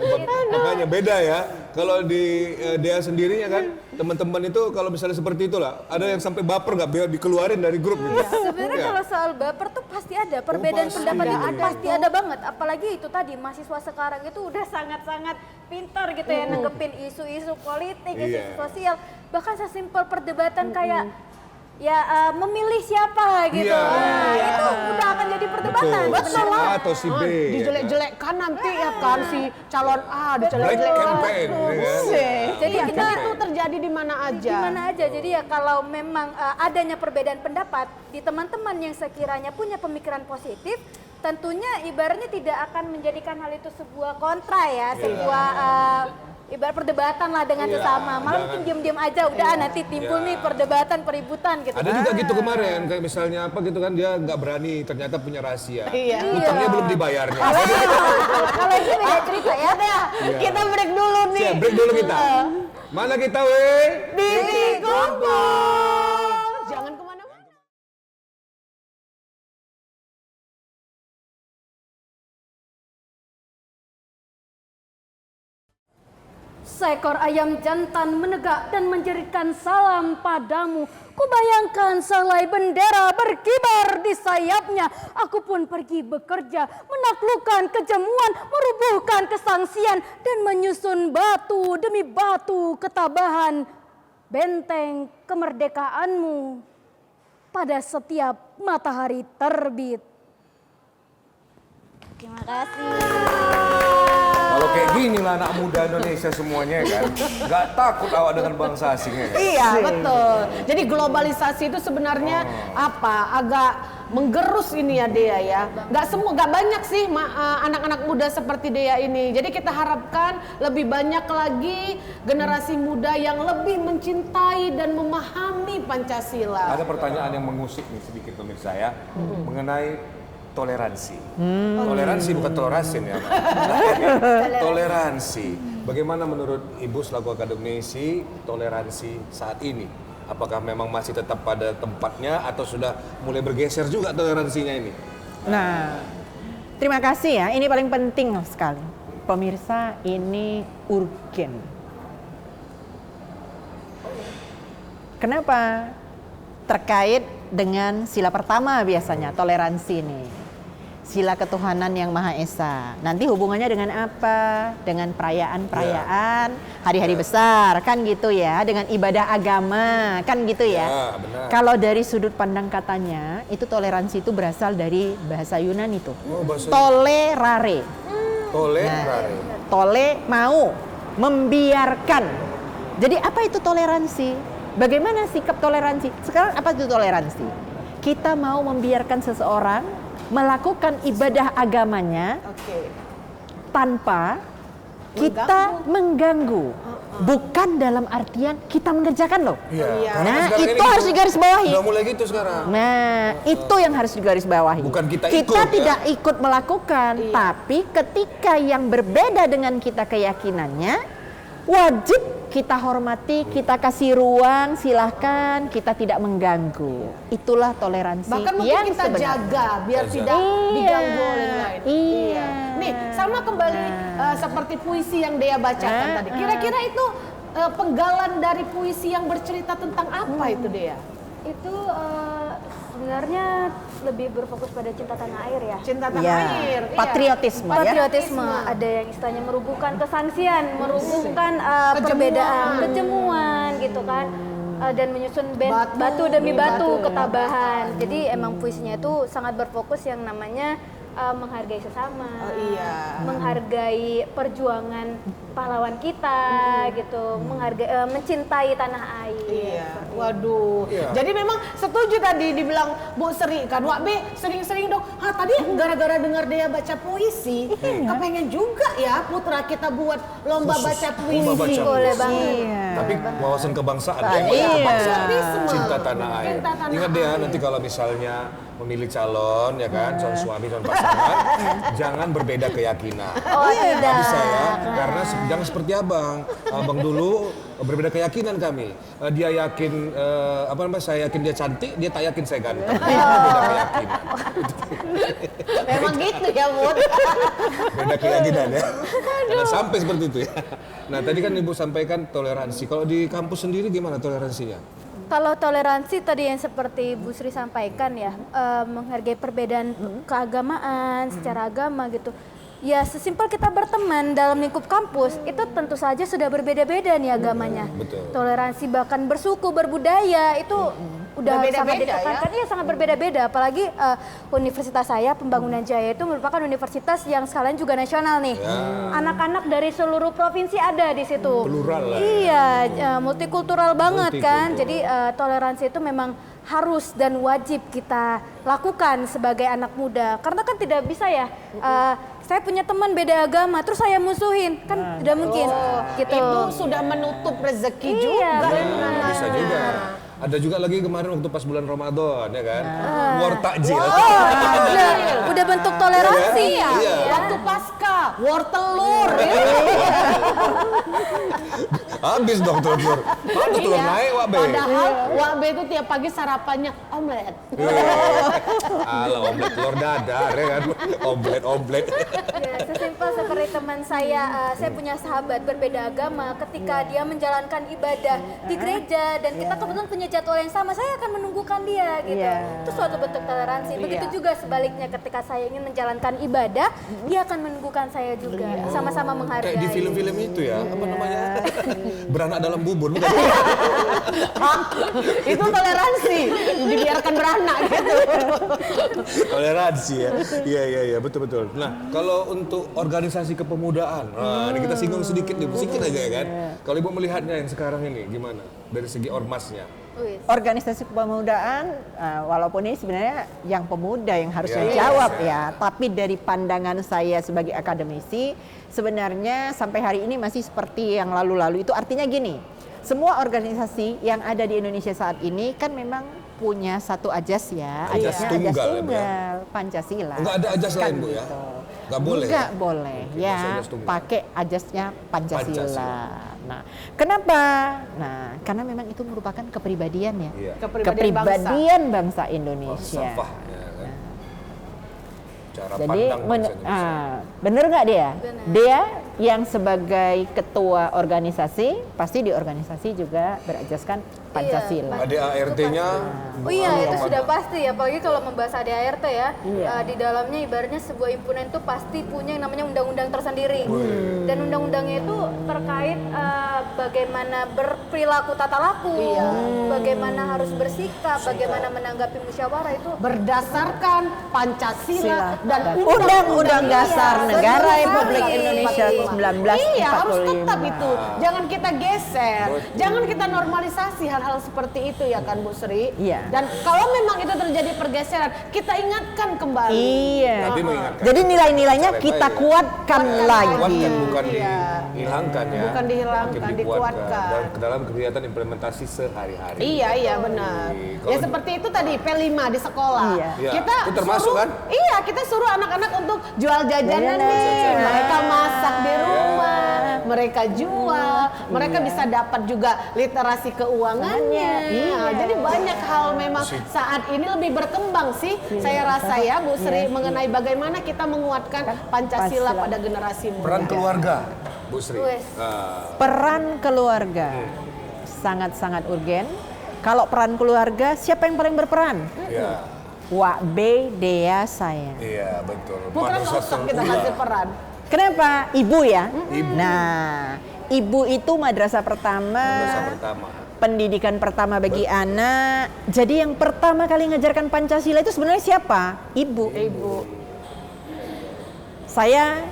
Ya, makanya beda ya. Kalau di dia sendirinya kan, teman-teman itu kalau misalnya seperti itulah, ada yang sampai baper nggak biar dikeluarin dari grup gitu. Sebenarnya Ya. kalau soal baper tuh pasti ada, perbedaan pasti pendapat itu ada. pasti ada banget. Apalagi itu tadi mahasiswa sekarang itu udah sangat-sangat pintar gitu ya nanggepin isu-isu politik, isu Iya. sosial. Bahkan sesimpel perdebatan kayak ya memilih siapa gitu. Iya. Nah, itu udah akan jadi perdebatan. Betul. Si A atau si B. Dijelek-jelekkan nanti ya kan si calon A Black dijelek-jelekkan. campaign, ya kan? Jadi Iya, kita dan itu terjadi di mana aja. di mana aja. Jadi ya kalau memang adanya perbedaan pendapat di teman-teman yang sekiranya punya pemikiran positif, tentunya ibaratnya tidak akan menjadikan hal itu sebuah kontra ya, sebuah ibarat perdebatan lah dengan Iya, sesama. Malah jangan. mungkin diam-diam aja udah nanti timbul Iya. nih perdebatan, peributan gitu. Ada juga gitu kemarin, kayak misalnya apa gitu kan, dia nggak berani, ternyata punya rahasia. Iya. Utangnya belum dibayarnya. Kalau itu beda cerita ya. Kita break dulu nih. Siap, break dulu kita. Mana kita weh? Di Gombong. Jangan kemana-mana. Seekor ayam jantan menegak dan menjeritkan salam padamu. Kubayangkan selai bendera berkibar di sayapnya. Aku pun pergi bekerja, menaklukkan kejemuan, merubuhkan kesangsian, dan menyusun batu demi batu ketabahan benteng kemerdekaanmu pada setiap matahari terbit. Terima kasih. Kalau kayak gini lah anak muda Indonesia semuanya kan, nggak takut awak dengan bangsa asing ya. Iya betul. Jadi globalisasi itu sebenarnya agak menggerus ini ya Dea ya. Nggak banyak sih anak-anak muda seperti Dea ini. Jadi kita harapkan lebih banyak lagi generasi muda yang lebih mencintai dan memahami Pancasila. Ada pertanyaan yang mengusik nih sedikit pemirsa ya, mengenai toleransi. Toleransi bukan tolerasin ya. Toleransi. Bagaimana menurut Ibu selaku akademisi toleransi saat ini? Apakah memang masih tetap pada tempatnya atau sudah mulai bergeser juga toleransinya ini? Nah, Terima kasih ya, ini paling penting sekali. Pemirsa, ini urgen. Kenapa? Terkait dengan sila pertama biasanya, toleransi nih. Sila ketuhanan yang Maha Esa. Nanti hubungannya dengan apa? Dengan perayaan-perayaan, hari-hari besar, kan gitu ya. Dengan ibadah agama, kan gitu ya. Benar. Kalau dari sudut pandang katanya, itu toleransi itu berasal dari bahasa Yunani itu. Oh, bahasa Tolerare. tolerare. Tole mau, membiarkan. Jadi apa itu toleransi? Bagaimana sikap toleransi? Sekarang apa itu toleransi? Kita mau membiarkan seseorang melakukan ibadah agamanya tanpa kita mengganggu. Bukan dalam artian kita mengerjakan loh. Iya. Karena Nah, sekarang itu ini harus gitu. digarisbawahi. Udah mulai gitu sekarang. Nah, itu yang harus digarisbawahi. Bukan kita ikut, ya. tidak ikut melakukan, tapi ketika yang berbeda dengan kita keyakinannya, wajib kita hormati, kita kasih ruang, silahkan, kita tidak mengganggu. Itulah toleransi Bahkan mungkin yang kita sebenarnya. jaga biar Kita tidak jaga. diganggu oleh yang lain. Iya. Nih, sama kembali seperti puisi yang Dea bacakan tadi. Kira-kira itu penggalan dari puisi yang bercerita tentang apa itu, Dea? Itu sebenarnya lebih berfokus pada cinta tanah air ya. Cinta tanah Ya, air. iya. patriotisme ya. Patriotisme, ada yang istilahnya merubuhkan kesangsian, merubuhkan Kejemuan. perbedaan, kejemuan gitu kan. Dan menyusun Batu batu demi demi batu, batu, ya. ketabahan. Jadi emang puisinya itu sangat berfokus yang namanya menghargai sesama, menghargai perjuangan pahlawan kita gitu, menghargai, mencintai tanah air. Iya. Waduh. Iya. Jadi memang setuju tadi dibilang Bu Sri kan, Wak B sering-sering dong. Tadi gara-gara dengar Dea baca puisi, kepengen juga ya putra kita buat lomba Khusus, baca lomba puisi. baca Boleh puisi. banget. Tapi wawasan kebangsaan Iya. ya. Patriotisme. Cinta tanah air. Cinta tanah Ingat deh ya, air. nanti kalau misalnya memilih calon ya kan, calon suami calon pasangan, jangan berbeda keyakinan. Oh tidak. Nggak bisa ya, karena jangan seperti abang dulu berbeda keyakinan kami. Dia yakin apa namanya, saya yakin dia cantik, dia tak yakin saya ganteng. Beda keyakinan. Memang gitu ya, Bud. Beda keyakinan ya. Jangan sampai seperti itu ya. Nah tadi kan Ibu sampaikan toleransi. Kalau di kampus sendiri gimana toleransinya? Kalau toleransi tadi yang seperti Bu Sri sampaikan ya, menghargai perbedaan keagamaan secara agama gitu. Ya sesimpel kita berteman dalam lingkup kampus, itu tentu saja sudah berbeda-beda nih agamanya. Betul. Toleransi bahkan bersuku, berbudaya itu udah sangat Berbeda-beda ditekankan. Iya sangat berbeda-beda. Apalagi universitas saya Pembangunan Jaya itu merupakan universitas yang sekalian juga nasional nih. Anak-anak dari seluruh provinsi ada di situ. Plural lah. Iya, multikultural banget kan. Multikultural. Jadi toleransi itu memang harus dan wajib kita lakukan sebagai anak muda. Karena kan tidak bisa ya, saya punya teman beda agama, terus saya musuhin, kan tidak mungkin. Gitu. Itu sudah menutup rezeki Iya, juga. benar. Bisa juga. Ada juga lagi kemarin waktu pas bulan Ramadan ya kan, war takjil. Udah bentuk toleransi ya. Iya. Waktu pasca, war telur. Habis dong telur. Mana telur naik Wak Be? Padahal Wak B itu tiap pagi sarapannya omelet. Alah omelet telur dadar ya kan, omelet. Ya, sesimpel seperti teman saya punya sahabat berbeda agama, ketika dia menjalankan ibadah di gereja dan kita kebetulan punya jadwal yang sama, saya akan menunggukan dia gitu. Iya. Itu suatu bentuk toleransi. Begitu Iya. juga sebaliknya ketika saya ingin menjalankan ibadah, dia akan menunggukan saya juga. Sama-sama menghargai. Kayak di film-film itu ya, apa namanya? Beranak dalam bubur bukan? Itu toleransi, dibiarkan beranak gitu. Toleransi ya. Iya betul. Nah, kalau untuk organisasi kepemudaan, nah, ini kita singgung sedikit aja ya kan. Kalau Ibu melihatnya yang sekarang ini gimana dari segi ormasnya? Wih. Organisasi kepemudaan, walaupun ini sebenarnya yang pemuda yang harus Ya, menjawab ya. ya, tapi dari pandangan saya sebagai akademisi, sebenarnya sampai hari ini masih seperti yang lalu-lalu. Itu artinya gini, semua organisasi yang ada di Indonesia saat ini kan memang punya satu ajas ya, Ajas ajasnya tunggal ajas ya, Bu, ya? tunggal, Pancasila. Enggak ada ajas Kan lain, Bu, ya? gitu. Nggak boleh, Nggak ya? boleh Oke, ya, masih ajas tunggal. pakai ajasnya Pancasila. Pancasila. Nah, kenapa? Nah, karena memang itu merupakan kepribadian ya. Iya. Kepribadian bangsa. Kepribadian bangsa Indonesia. Falsafah ya kan. cara Jadi pandang bangsa Indonesia. bener nggak dia? Benar. Dia yang sebagai ketua organisasi pasti di organisasi juga berajaskan Pancasila. ADART-nya Oh iya, itu sudah pasti ya, apalagi kalau membahas ADART ya. Iya. Di dalamnya ibaratnya sebuah himpunan itu pasti punya yang namanya undang-undang tersendiri. Dan undang-undangnya itu terkait bagaimana berperilaku tata laku, bagaimana harus bersikap, bagaimana menanggapi musyawarah itu Berdasarkan Pancasila dan Undang-Undang Dasar Negara Republik sekali. Indonesia 1945. Iya, harus tetap itu. Jangan kita geser, jangan kita normalisasi hal-hal seperti itu ya kan Bu Sri. Iya. Dan kalau memang itu terjadi pergeseran, kita ingatkan kembali. Iya. Tapi mengingatkan. Jadi nilai-nilainya Cara kita baik ya. kuatkan lagi. Kuatkan, bukan Iya. dihilangkan ya. Bukan dihilangkan, Makin dikuatkan. Dan ke dalam kegiatan implementasi sehari-hari. Iya benar. Kalau- Ya seperti itu tadi P5 di sekolah. Iya. Iya, Kita itu termasuk suruh, kan? Iya, kita suruh anak-anak untuk jual jajanan nih. Jajanan. Mereka masak di rumah, mereka jual, mereka bisa dapat juga literasi keuangannya. Iya. Jadi banyak hal memang saat ini lebih berkembang sih. Saya rasa ya Bu Sri mengenai bagaimana kita menguatkan Pancasila pada generasi muda. Peran keluarga, Bu Sri. Wes. Peran keluarga sangat-sangat urgen. Kalau peran keluarga, siapa yang paling berperan? Iya, Wak B, Dea, saya. iya betul. Putra sosok kita Ula. kasih peran. Kenapa? Ibu ya? Ibu. Nah, ibu itu madrasah pertama, Masa pertama. pendidikan pertama bagi anak. Jadi yang pertama kali ngajarkan Pancasila itu sebenarnya siapa? Ibu. Saya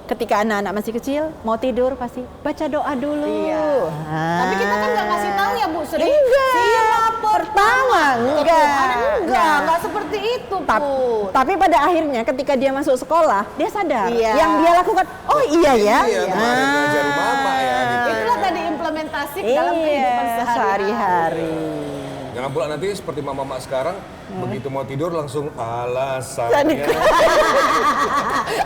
ketika anak-anak masih kecil mau tidur pasti baca doa dulu. Iya. Tapi kita kan nggak ngasih tahu ya Bu Sri. Enggak. Sila Pertama enggak. Enggak seperti itu Bu. Tapi pada akhirnya ketika dia masuk sekolah, dia sadar. Iya. Yang dia lakukan, oh iya ya. Iya, kemarin ngajar mama ya gitu. Itulah tadi implementasi ke dalam kehidupan Iya, sehari-hari. sehari-hari. Jangan pula nanti seperti mama-mama sekarang, begitu mau tidur langsung alasannya.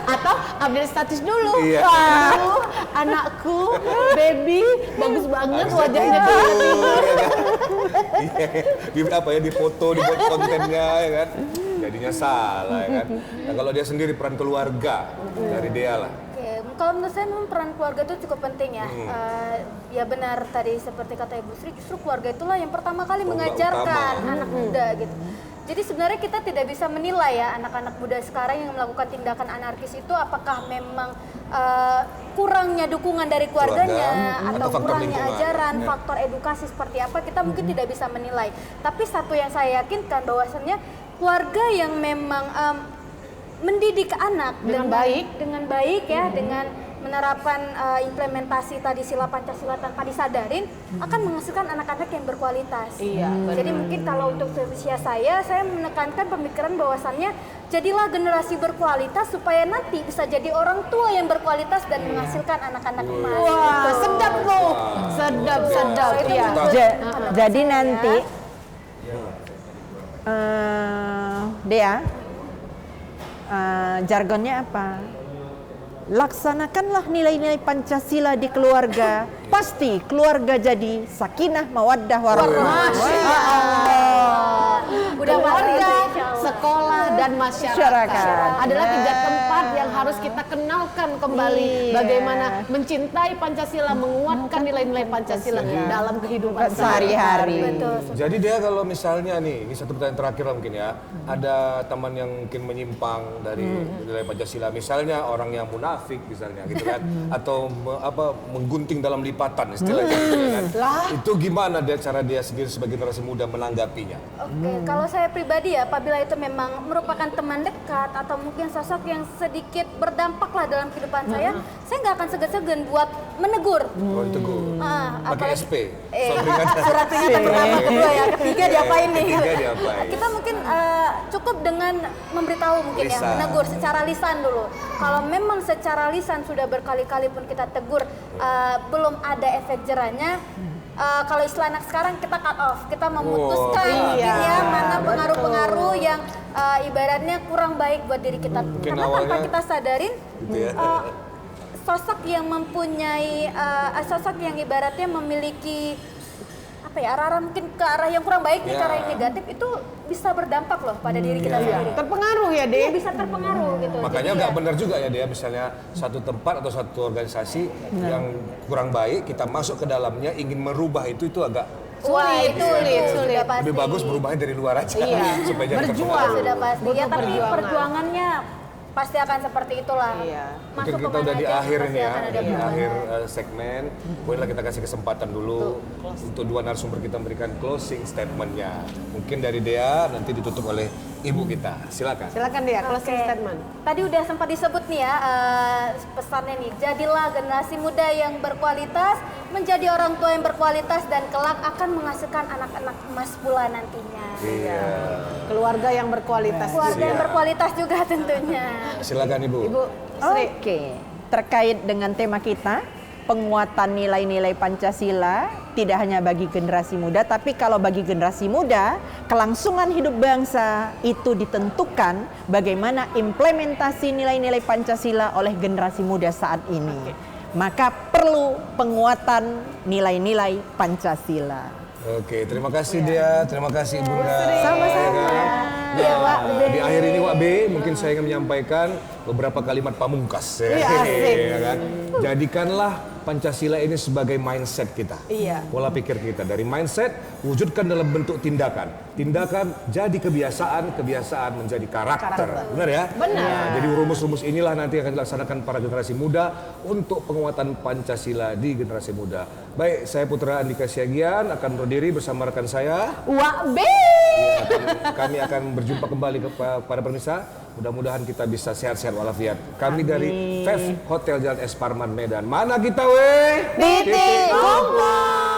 Atau update status dulu. Iya. Aduh, anakku, baby, bagus banget wajahnya kalau tidur. Iya, di apa ya, di foto, dibuat kontennya ya kan. Jadinya salah ya kan. Nah, kalau dia sendiri peran keluarga dari dia lah. Oke, kalau menurut saya memang peran keluarga itu cukup penting ya. Ya benar tadi seperti kata Ibu Sri, justru keluarga itulah yang pertama kali mengajarkan utama. anak muda gitu. Jadi sebenarnya kita tidak bisa menilai ya anak-anak muda sekarang yang melakukan tindakan anarkis itu apakah memang kurangnya dukungan dari keluarganya Keluarga, atau atau faktor kurangnya lingkungan. ajaran, Ya. faktor edukasi seperti apa kita mungkin tidak bisa menilai. Tapi satu yang saya yakinkan bahwasannya keluarga yang memang mendidik anak Dengan baik. dengan baik ya, dengan menerapkan implementasi tadi sila Pancasila tanpa disadarin akan menghasilkan anak-anak yang berkualitas. Iya, Jadi mungkin kalau untuk usia saya menekankan pemikiran bahwasannya jadilah generasi berkualitas supaya nanti bisa jadi orang tua yang berkualitas dan menghasilkan anak-anak emas. Wah, sedap loh. Sedap. Itu Iya. menurut Jadi saya nanti Dea, jargonnya apa? Laksanakanlah nilai-nilai Pancasila di keluarga. Pasti keluarga jadi sakinah, mawaddah, warahmah. Udah Keluarga, insya Allah. sekolah, dan masyarakat adalah 3 tempat yang harus kita kenalkan kembali. Iya. Bagaimana mencintai Pancasila, menguatkan nilai-nilai Pancasila dalam kehidupan Sehari-hari. Betul. Jadi dia kalau misalnya nih, ini satu pertanyaan terakhir lah mungkin ya, ada teman yang mungkin menyimpang dari nilai Pancasila, misalnya orang yang munafik misalnya gitu kan, atau menggunting dalam lipatan istilahnya, gitu kan. Itu gimana dia cara dia sendiri sebagai generasi muda menanggapinya? Oke, kalau saya pribadi ya, apabila itu memang merupakan teman dekat atau mungkin sosok yang sedikit berdampak lah dalam kehidupan saya nggak akan segan-segan buat menegur. Oh itu gue. Pakai Apalagi- SP, surat peringatan. Surat peringatan pertama, kedua ya, ketiga diapain nih? Ketiga diapain. Kita mungkin cukup dengan memberitahu mungkin ya, Lisan. menegur secara lisan dulu. Kalau memang secara lisan sudah berkali-kali pun kita tegur, belum ada efek jerahnya. Kalau istilah anak sekarang kita cut off, kita memutuskan Wow, mungkin iya. ya mana pengaruh-pengaruh yang ibaratnya kurang baik buat diri kita. Mungkin Karena tanpa awalnya kita sadarin, gitu ya. sosok yang mempunyai sosok yang ibaratnya memiliki apa ya, arah-arah mungkin ke arah yang kurang baik nih, ke arah yang negatif, itu bisa berdampak loh pada diri kita sendiri. Terpengaruh ya, Dia Dek? bisa terpengaruh gitu. Makanya Jadi nggak ya, benar juga ya dia misalnya satu tempat atau satu organisasi yang kurang baik kita masuk ke dalamnya ingin merubah itu agak wah, Sulit, itu sulit, sudah sulit. pasti. lebih bagus berubahnya dari luar aja Iya. supaya jangan Berjuang. terpengaruh. Sudah pasti. Ya, Butuh tapi perjuangan. perjuangannya pasti akan seperti itulah. Iya. Mungkin Masuk kita kemana udah di aja akhir pasti ini ya, akan ada udah di perubahan. akhir segmen. Bolehlah kita kasih kesempatan dulu untuk dua narasumber kita memberikan closing statementnya. Mungkin dari Dea nanti ditutup oleh ibu kita. Silakan. Silakan dia, closing Oke. statement. Tadi udah sempat disebut nih ya pesannya nih. Jadilah generasi muda yang berkualitas, menjadi orang tua yang berkualitas dan kelak akan menghasilkan anak-anak emas pula nantinya. Iya. Keluarga yang berkualitas. Keluarga yang berkualitas juga tentunya. Silakan Ibu. Ibu Sri. Oke, terkait dengan tema kita, penguatan nilai-nilai Pancasila tidak hanya bagi generasi muda, tapi kalau bagi generasi muda, kelangsungan hidup bangsa itu ditentukan bagaimana implementasi nilai-nilai Pancasila oleh generasi muda saat ini. Maka perlu penguatan nilai-nilai Pancasila. Oke, terima kasih Dea, terima kasih Bunda. Sama-sama. Ya, di akhir ini Wak B, mungkin saya ingin menyampaikan beberapa kalimat pamungkas. Iya, asik. Ya kan? Jadikanlah Pancasila ini sebagai mindset kita. Iya. Pola pikir kita. Dari mindset, wujudkan dalam bentuk tindakan. Tindakan jadi kebiasaan, kebiasaan menjadi karakter. Benar ya? Benar. Nah, jadi rumus-rumus inilah nanti akan dilaksanakan para generasi muda untuk penguatan Pancasila di generasi muda. Baik, saya Putra Andika Siagian akan berdiri bersama rekan saya. Wak B. Ya, kami akan berjumpa kembali kepada pemirsa. Mudah-mudahan kita bisa sehat-sehat walafiat. Kami dari Fev Hotel Jalan Es Parman Medan. Mana kita weh? Titik kumpul.